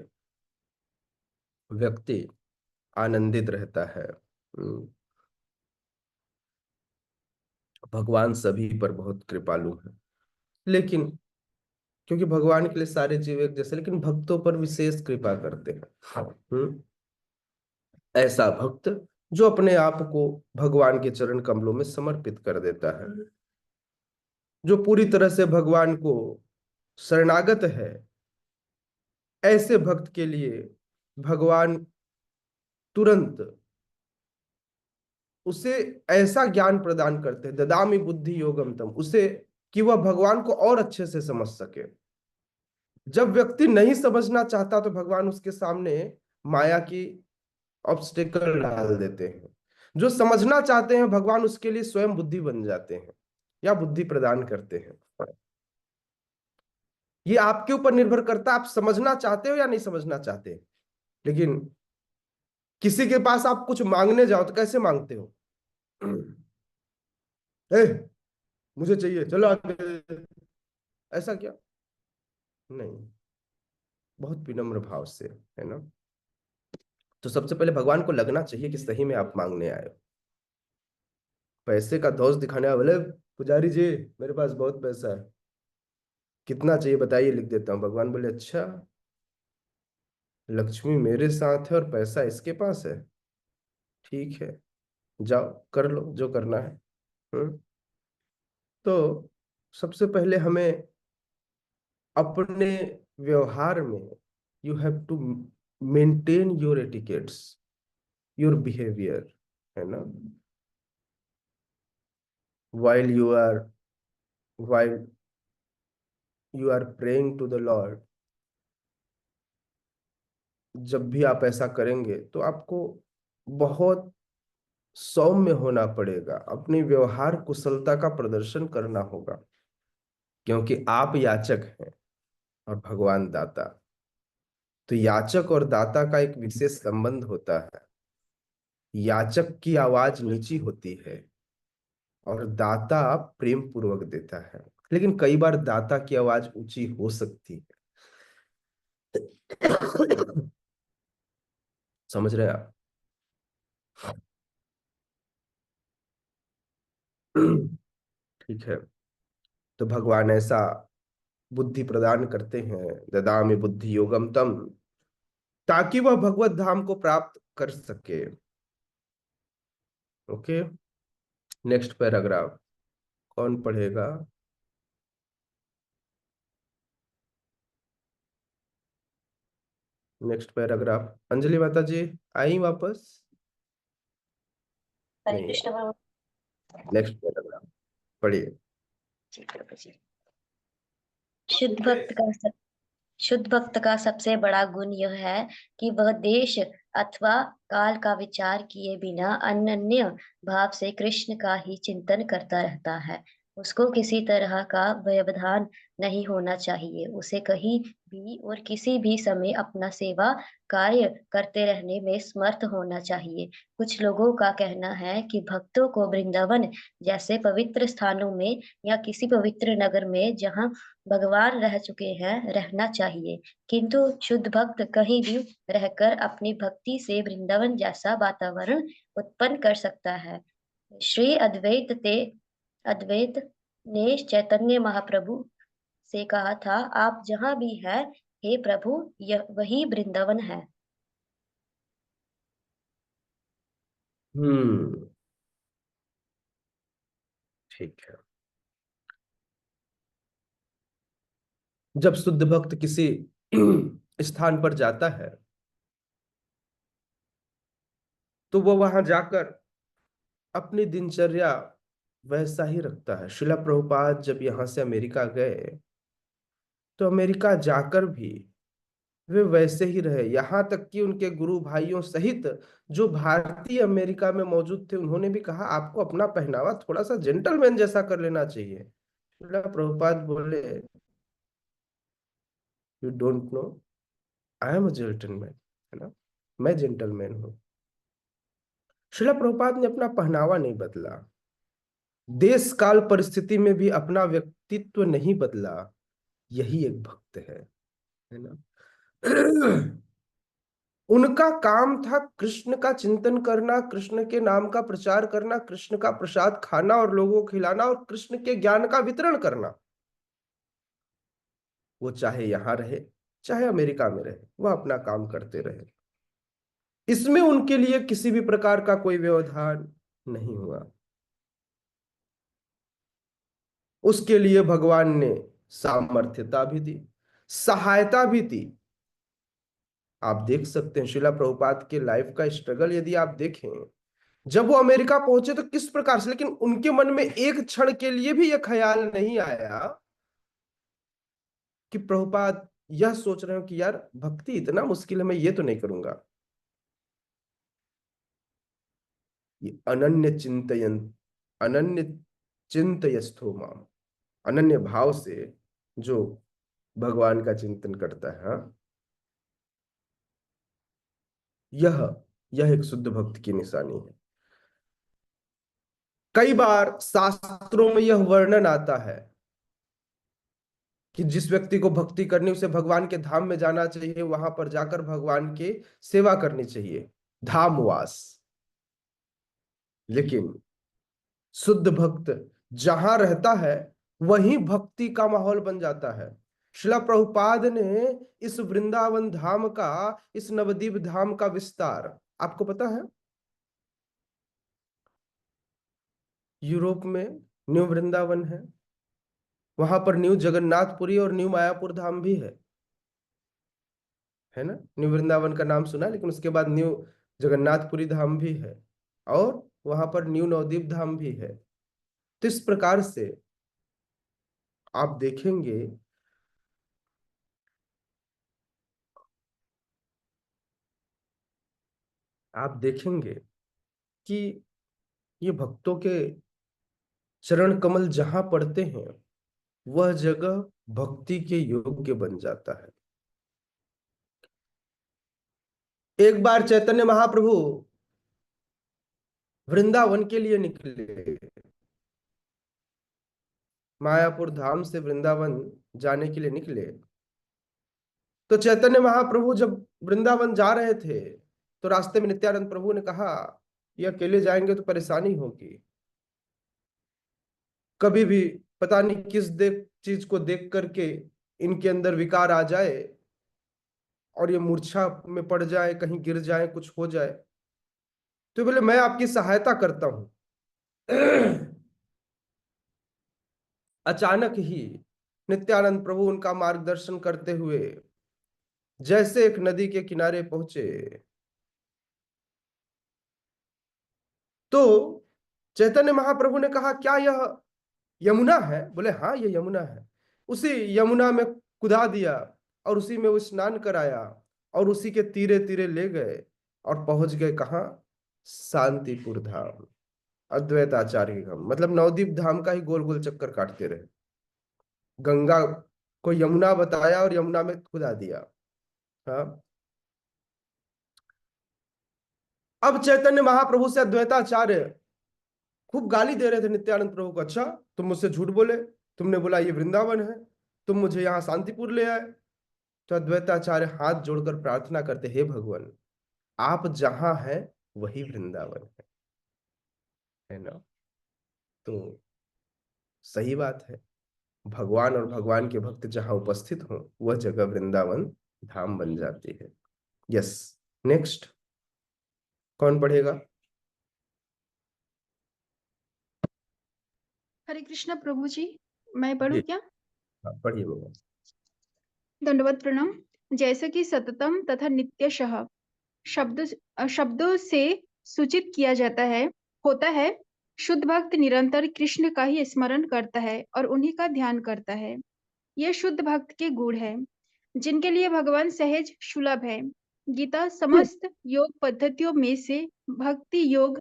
व्यक्ति आनंदित रहता है। भगवान सभी पर बहुत कृपालु है, लेकिन क्योंकि भगवान के लिए सारे जीव एक जैसे, लेकिन भक्तों पर विशेष कृपा करते हैं। ऐसा भक्त जो अपने आप को भगवान के चरण कमलों में समर्पित कर देता है, जो पूरी तरह से भगवान को शरणागत है, ऐसे भक्त के लिए भगवान तुरंत उसे ऐसा ज्ञान प्रदान करते हैं, ददामि बुद्धि योगम तम, उसे, कि वह भगवान को और अच्छे से समझ सके। जब व्यक्ति नहीं समझना चाहता तो भगवान उसके सामने माया की ऑब्स्टेकल डाल देते हैं। जो समझना चाहते हैं भगवान उसके लिए स्वयं बुद्धि बन जाते हैं या बुद्धि प्रदान करते हैं। ये आपके ऊपर निर्भर करता है, आप समझना चाहते हो या नहीं समझना चाहते। लेकिन किसी के पास आप कुछ मांगने जाओ तो कैसे मांगते हो? ए, मुझे चाहिए, चलो आगे। ऐसा क्या? नहीं, बहुत विनम्र भाव से, है ना? तो सबसे पहले भगवान को लगना चाहिए कि सही में आप मांगने आए हो। पैसे का धौंस दिखाने वाले, बोले पुजारी जी मेरे पास बहुत पैसा है, कितना चाहिए बताइए, लिख देता हूँ। भगवान बोले अच्छा, लक्ष्मी मेरे साथ है और पैसा इसके पास है, ठीक है, जाओ कर लो जो करना है। तो सबसे पहले हमें अपने व्यवहार में, you have to maintain your etiquettes, your behaviour, है ना? while you are while you are praying to the Lord, जब भी आप ऐसा करेंगे तो आपको बहुत सौम्य होना पड़ेगा, अपनी व्यवहार कुशलता का प्रदर्शन करना होगा, क्योंकि आप याचक हैं और भगवान दाता। तो याचक और दाता का एक विशेष संबंध होता है। याचक की आवाज नीची होती है और दाता प्रेम पूर्वक देता है, लेकिन कई बार दाता की आवाज ऊंची हो सकती है। समझ रहे हैं आप? ठीक है। तो भगवान ऐसा बुद्धि प्रदान करते हैं, ददामि बुद्धि योगम तम, ताकि वह भगवत धाम को प्राप्त कर सके। ओके, नेक्स्ट पैराग्राफ कौन पढ़ेगा? नेक्स्ट पैराग्राफ अंजलि माता जी आई वापस? हरे नहीं कृष्ण आई। प्रभु। नेक्स्ट पैराग्राफ पढ़िए। शुद्ध भक्त का सब शुद्ध भक्त का सबसे बड़ा गुण यह है कि वह देश अथवा काल का विचार किए बिना अनन्य भाव से कृष्ण का ही चिंतन करता रहता है। उसको किसी तरह का व्यवधान नहीं होना चाहिए। उसे कहीं भी और किसी भी समय अपना सेवा कार्य करते रहने में समर्थ होना चाहिए। कुछ लोगों का कहना है कि भक्तों को वृंदावन जैसे पवित्र स्थानों में या किसी पवित्र नगर में जहाँ भगवान रह चुके हैं रहना चाहिए, किंतु शुद्ध भक्त कहीं भी रहकर अपनी भक्ति से वृंदावन जैसा वातावरण उत्पन्न कर सकता है। श्री अद्वैत ने चैतन्य महाप्रभु से कहा था, आप जहाँ भी है हे प्रभु, यह वही वृंदावन है। ठीक है। जब शुद्ध भक्त किसी स्थान पर जाता है तो वो वहां जाकर अपनी दिनचर्या वैसा ही रखता है। शिला प्रभुपाद जब यहाँ से अमेरिका गए तो अमेरिका जाकर भी वे वैसे ही रहे, यहाँ तक कि उनके गुरु भाइयों सहित जो भारतीय अमेरिका में मौजूद थे उन्होंने भी कहा आपको अपना पहनावा थोड़ा सा जेंटलमैन जैसा कर लेना चाहिए। शिला प्रभुपाद बोले you don't know, I am a gentleman, है ना, मैं जेंटलमैन हूँ। शिला प्रभुपाद ने अपना पहनावा नहीं बदला, देश काल परिस्थिति में भी अपना व्यक्तित्व नहीं बदला। यही एक भक्त है ना। उनका काम था कृष्ण का चिंतन करना, कृष्ण के नाम का प्रचार करना, कृष्ण का प्रसाद खाना और लोगों को खिलाना और कृष्ण के ज्ञान का वितरण करना। वो चाहे यहां रहे चाहे अमेरिका में रहे, वह अपना काम करते रहे। इसमें उनके लिए किसी भी प्रकार का कोई व्यवधान नहीं हुआ। उसके लिए भगवान ने सामर्थ्यता भी दी, सहायता भी दी। आप देख सकते हैं शिला प्रभुपाद के लाइफ का स्ट्रगल यदि आप देखें, जब वो अमेरिका पहुंचे तो किस प्रकार से, लेकिन उनके मन में एक क्षण के लिए भी यह ख्याल नहीं आया कि प्रभुपाद यह सोच रहे हो कि यार भक्ति इतना मुश्किल है, मैं ये तो नहीं करूंगा। ये अनन्य चिंतयस्थो माम, अनन्य भाव से जो भगवान का चिंतन करता है, हाँ, यह एक शुद्ध भक्त की निशानी है। कई बार शास्त्रों में यह वर्णन आता है कि जिस व्यक्ति को भक्ति करनी उसे भगवान के धाम में जाना चाहिए, वहां पर जाकर भगवान की सेवा करनी चाहिए, धामवास। लेकिन शुद्ध भक्त जहां रहता है वहीं भक्ति का माहौल बन जाता है। शिला प्रभुपाद ने इस वृंदावन धाम का, इस नवद्वीप धाम का विस्तार आपको पता है, यूरोप में न्यू वृंदावन है, वहां पर न्यू जगन्नाथपुरी और न्यू मायापुर धाम भी है ना। न्यू वृंदावन का नाम सुना, लेकिन उसके बाद न्यू जगन्नाथपुरी धाम भी है और वहां पर न्यू नवद्वीप धाम भी है। तो इस प्रकार से आप देखेंगे कि ये भक्तों के चरण कमल जहां पड़ते हैं वह जगह भक्ति के योग्य बन जाता है। एक बार चैतन्य महाप्रभु वृंदावन के लिए निकले, मायापुर धाम से वृंदावन जाने के लिए निकले। तो चैतन्य महाप्रभु जब वृंदावन जा रहे थे तो रास्ते में नित्यानंद प्रभु ने कहा ये अकेले जाएंगे तो परेशानी होगी, कभी भी पता नहीं किस चीज को देख करके इनके अंदर विकार आ जाए और ये मूर्छा में पड़ जाए, कहीं गिर जाए, कुछ हो जाए। तो बोले मैं आपकी सहायता करता हूं। अचानक ही नित्यानंद प्रभु उनका मार्गदर्शन करते हुए जैसे एक नदी के किनारे पहुंचे तो चैतन्य महाप्रभु ने कहा क्या यह यमुना है? बोले हाँ ये यमुना है। उसी यमुना में कुदा दिया और उसी में वो स्नान कराया और उसी के तीरे तीरे ले गए और पहुंच गए कहाँ? शांतिपुर धाम। अद्वैत आचार्य हम, मतलब नवदीप धाम का ही गोल गोल चक्कर काटते रहे। गंगा को यमुना बताया और यमुना में खुदा दिया। हाँ, अब चैतन्य महाप्रभु से अद्वैताचार्य खूब गाली दे रहे थे नित्यानंद प्रभु को। अच्छा, तुम मुझसे झूठ बोले, तुमने बोला ये वृंदावन है, तुम मुझे यहाँ शांतिपुर ले आए। तो अद्वैताचार्य हाथ जोड़कर प्रार्थना करते, हे भगवान, आप जहां हैं वही वृंदावन है ना। तो सही बात है, भगवान और भगवान के भक्त जहां उपस्थित हों वह जगह वृंदावन धाम बन जाती है। यस, नेक्स्ट कौन पढ़ेगा? हरे कृष्णा प्रभु जी, मैं पढ़ूं जी, क्या? हाँ, पढ़िए भगवान। दंडवत प्रणाम। जैसे कि सततम तथा नित्यशः शब्द शब्दों से सूचित किया जाता है, होता है, शुद्ध भक्त निरंतर कृष्ण का ही स्मरण करता है और उन्हीं का ध्यान करता है। यह शुद्ध भक्त के गुण है, जिनके लिए भगवान सहज सुलभ है। गीता समस्त योग पद्धतियों में से भक्ति योग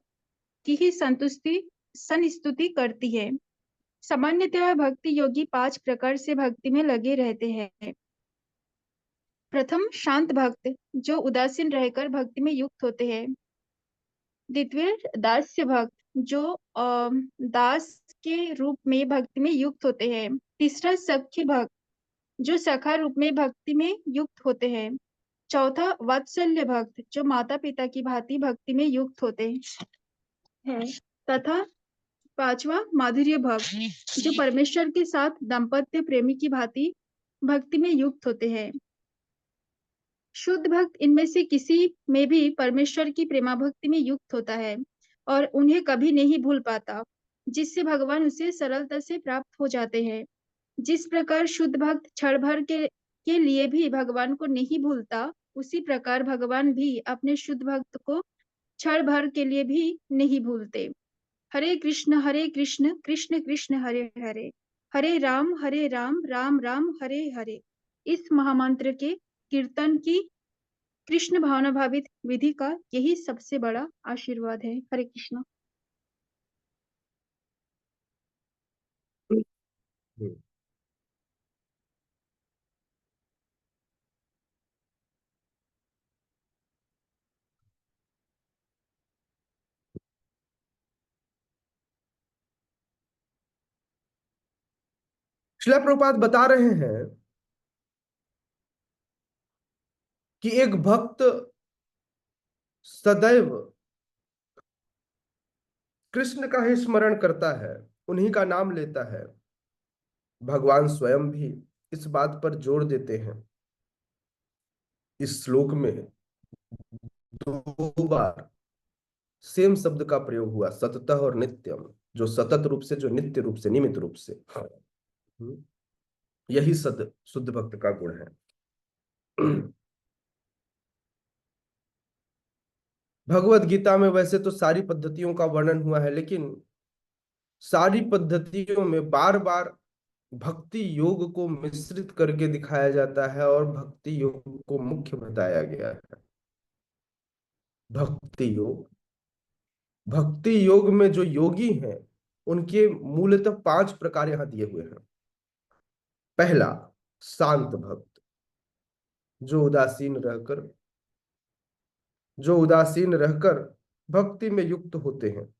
की ही संस्तुति करती है। सामान्यतः भक्ति योगी 5 प्रकार से भक्ति में लगे रहते हैं। प्रथम, शांत भक्त, जो उदासीन रहकर भक्ति में युक्त होते हैं। द्वितीय, दास्य भक्त, जो दास के रूप में भक्ति में युक्त होते हैं। तीसरा, सख्य भक्त, जो सखा रूप में भक्ति में युक्त होते हैं। चौथा, वात्सल्य भक्त, जो माता पिता की भांति भक्ति में युक्त होते हैं। तथा पांचवा, माधुर्य भक्त, जो परमेश्वर के साथ दाम्पत्य प्रेमी की भांति भक्ति में युक्त होते हैं। शुद्ध भक्त इनमें से किसी में भी परमेश्वर की प्रेमा भक्ति में युक्त होता है और उन्हें कभी नहीं भूल पाता, जिससे भगवान उसे सरलता से प्राप्त हो जाते हैं। जिस प्रकार शुद्ध भक्त क्षण भर के लिए भी भगवान को नहीं भूलता, उसी प्रकार भगवान भी अपने शुद्ध भक्त को क्षण भर के लिए भी नहीं भूलते। हरे कृष्ण कृष्ण कृष्ण हरे हरे, हरे राम राम राम हरे हरे। इस महामंत्र के कीर्तन की कृष्ण भावना भावित विधि का यही सबसे बड़ा आशीर्वाद है। हरे कृष्ण। श्रील प्रभुपाद बता रहे हैं कि एक भक्त सदैव कृष्ण का ही स्मरण करता है, उन्हीं का नाम लेता है। भगवान स्वयं भी इस बात पर जोर देते हैं। इस श्लोक में 2 बार सेम शब्द का प्रयोग हुआ, सततः और नित्यम, जो सतत रूप से, जो नित्य रूप से, नियमित रूप से। यही सद शुद्ध भक्त का गुण है। भगवत गीता में वैसे तो सारी पद्धतियों का वर्णन हुआ है, लेकिन सारी पद्धतियों में बार बार भक्ति योग को मिश्रित करके दिखाया जाता है और भक्ति योग को मुख्य बताया गया है। भक्ति योग में जो योगी हैं उनके मूलतः 5 प्रकार यहां दिए हुए हैं। पहला, शांत भक्त, जो उदासीन रहकर भक्ति में युक्त होते हैं।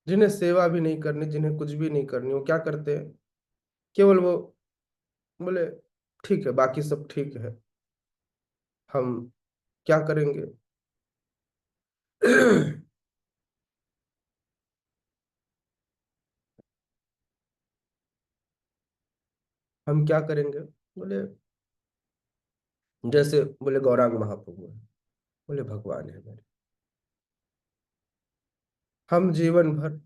जिन्हें सेवा भी नहीं करनी, जिन्हें कुछ भी नहीं करनी, वो क्या करते हैं? केवल वो बोले ठीक है, बाकी सब ठीक है, हम क्या करेंगे? हम क्या करेंगे? बोले जैसे बोले गौरांग महाप्रभु है, बोले भगवान है मेरे, हम जीवन भर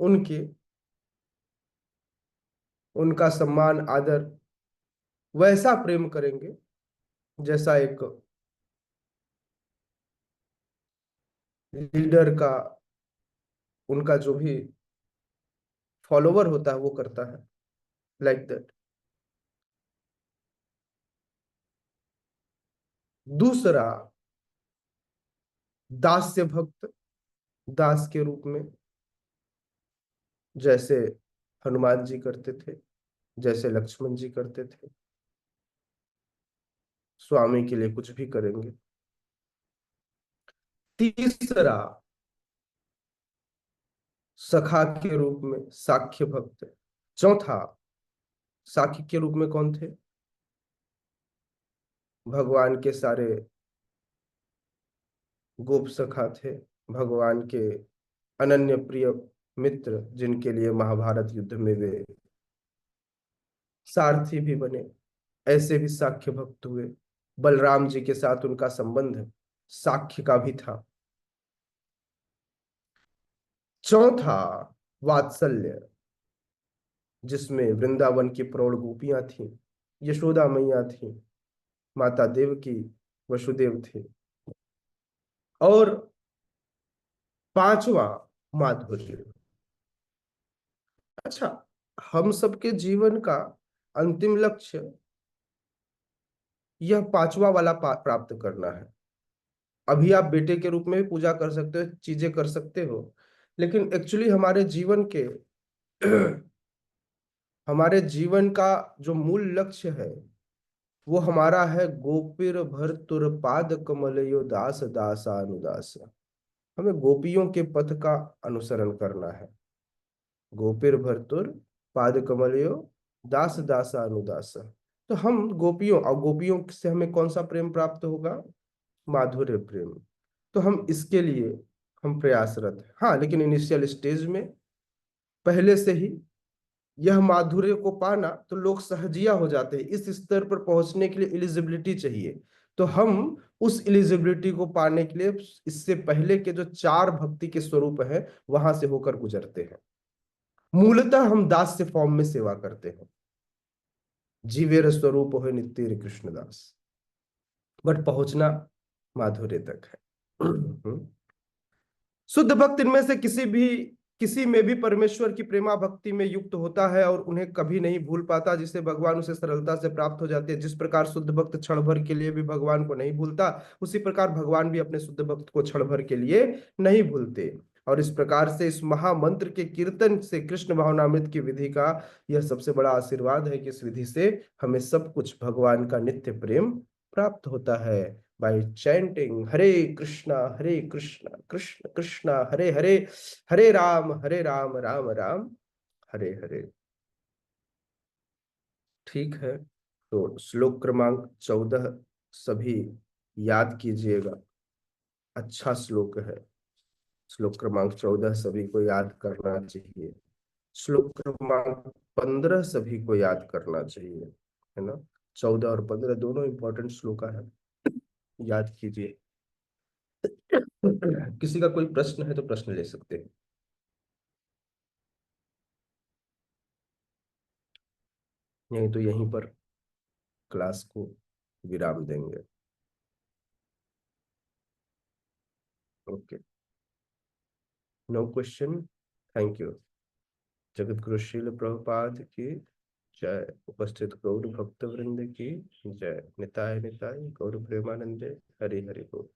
उनके उनका सम्मान आदर वैसा प्रेम करेंगे जैसा एक लीडर का, उनका जो भी फॉलोवर होता है वो करता है, लाइक दैट। दूसरा दास्य भक्त, दास के रूप में, जैसे हनुमान जी करते थे, जैसे लक्ष्मण जी करते थे, स्वामी के लिए कुछ भी करेंगे। तीसरा सखा के रूप में साख्य भक्त। चौथा साख्य के रूप में कौन थे? भगवान के सारे गोप सखा थे, भगवान के अनन्य प्रिय मित्र, जिनके लिए महाभारत युद्ध में वे सारथी भी बने, ऐसे भी साख्य भक्त हुए। बलराम जी के साथ उनका संबंध साख्य का भी था। चौथा वात्सल्य, जिसमें वृंदावन की प्रौढ़ गोपियां थीं, यशोदा मैया थी, माता देवकी, वसुदेव थे। और पांचवा माधुर्य। अच्छा, हम सबके जीवन का अंतिम लक्ष्य यह पांचवा वाला प्राप्त करना है। अभी आप बेटे के रूप में भी पूजा कर सकते हो, चीजें कर सकते हो, लेकिन एक्चुअली हमारे जीवन के हमारे जीवन का जो मूल लक्ष्य है वो हमारा है गोपीर भर्तुर पाद कमलयो दास दासानुदास। हमें गोपियों के पथ का अनुसरण करना है। गोपीर भर्तुर पाद कमलयो दास दासानुदास। तो हम गोपियों, और गोपियों से हमें कौन सा प्रेम प्राप्त होगा? माधुर्य प्रेम। तो हम इसके लिए हम प्रयासरत हैं। हाँ, लेकिन इनिशियल स्टेज में पहले से ही यह माधुर्य को पाना, तो लोग सहजिया हो जाते हैं। इस स्तर पर पहुंचने के लिए एलिजिबिलिटी चाहिए, तो हम उस एलिजिबिलिटी को पाने के लिए इससे पहले के जो 4 भक्ति के स्वरूप हैं वहां से होकर गुजरते हैं। मूलतः हम दास्य फॉर्म में सेवा करते हैं, जीवेर स्वरूप हो नित्य कृष्णदास, बट पहुंचना माधुर्य तक है। शुद्ध भक्त इनमें से किसी में भी परमेश्वर की प्रेमा भक्ति में युक्त होता है और उन्हें कभी नहीं भूल पाता, जिससे भगवान उसे सरलता से प्राप्त हो जाते हैं। जिस प्रकार शुद्ध भक्त क्षण भर के लिए भी भगवान को नहीं भूलता, उसी प्रकार भगवान भी अपने शुद्ध भक्त को क्षण भर के लिए नहीं भूलते। और इस प्रकार से इस महामंत्र के कीर्तन से, कृष्ण भावनामृत की विधि का यह सबसे बड़ा आशीर्वाद है कि इस विधि से हमें सब कुछ भगवान का नित्य प्रेम प्राप्त होता है। by chanting Hare Krishna Krishna Krishna Hare Hare, Hare Ram Ram Ram Hare Hare. ठीक है, तो श्लोक क्रमांक 14 सभी याद कीजिएगा। अच्छा श्लोक है। श्लोक क्रमांक 14 सभी को याद करना चाहिए। श्लोक क्रमांक 15 सभी को याद करना चाहिए, है ना। 14 और 15 दोनों इंपॉर्टेंट श्लोक है, याद कीजिए। किसी का कोई प्रश्न है तो प्रश्न ले सकते हैं, नहीं तो यहीं पर क्लास को विराम देंगे। Okay, no question, thank you. Jagat Guru Srila Prabhupada की जय। उपस्थित गौर भक्त वृंद की जय। निताय निताय गौर प्रेमानंदे। हरि हरि बोल।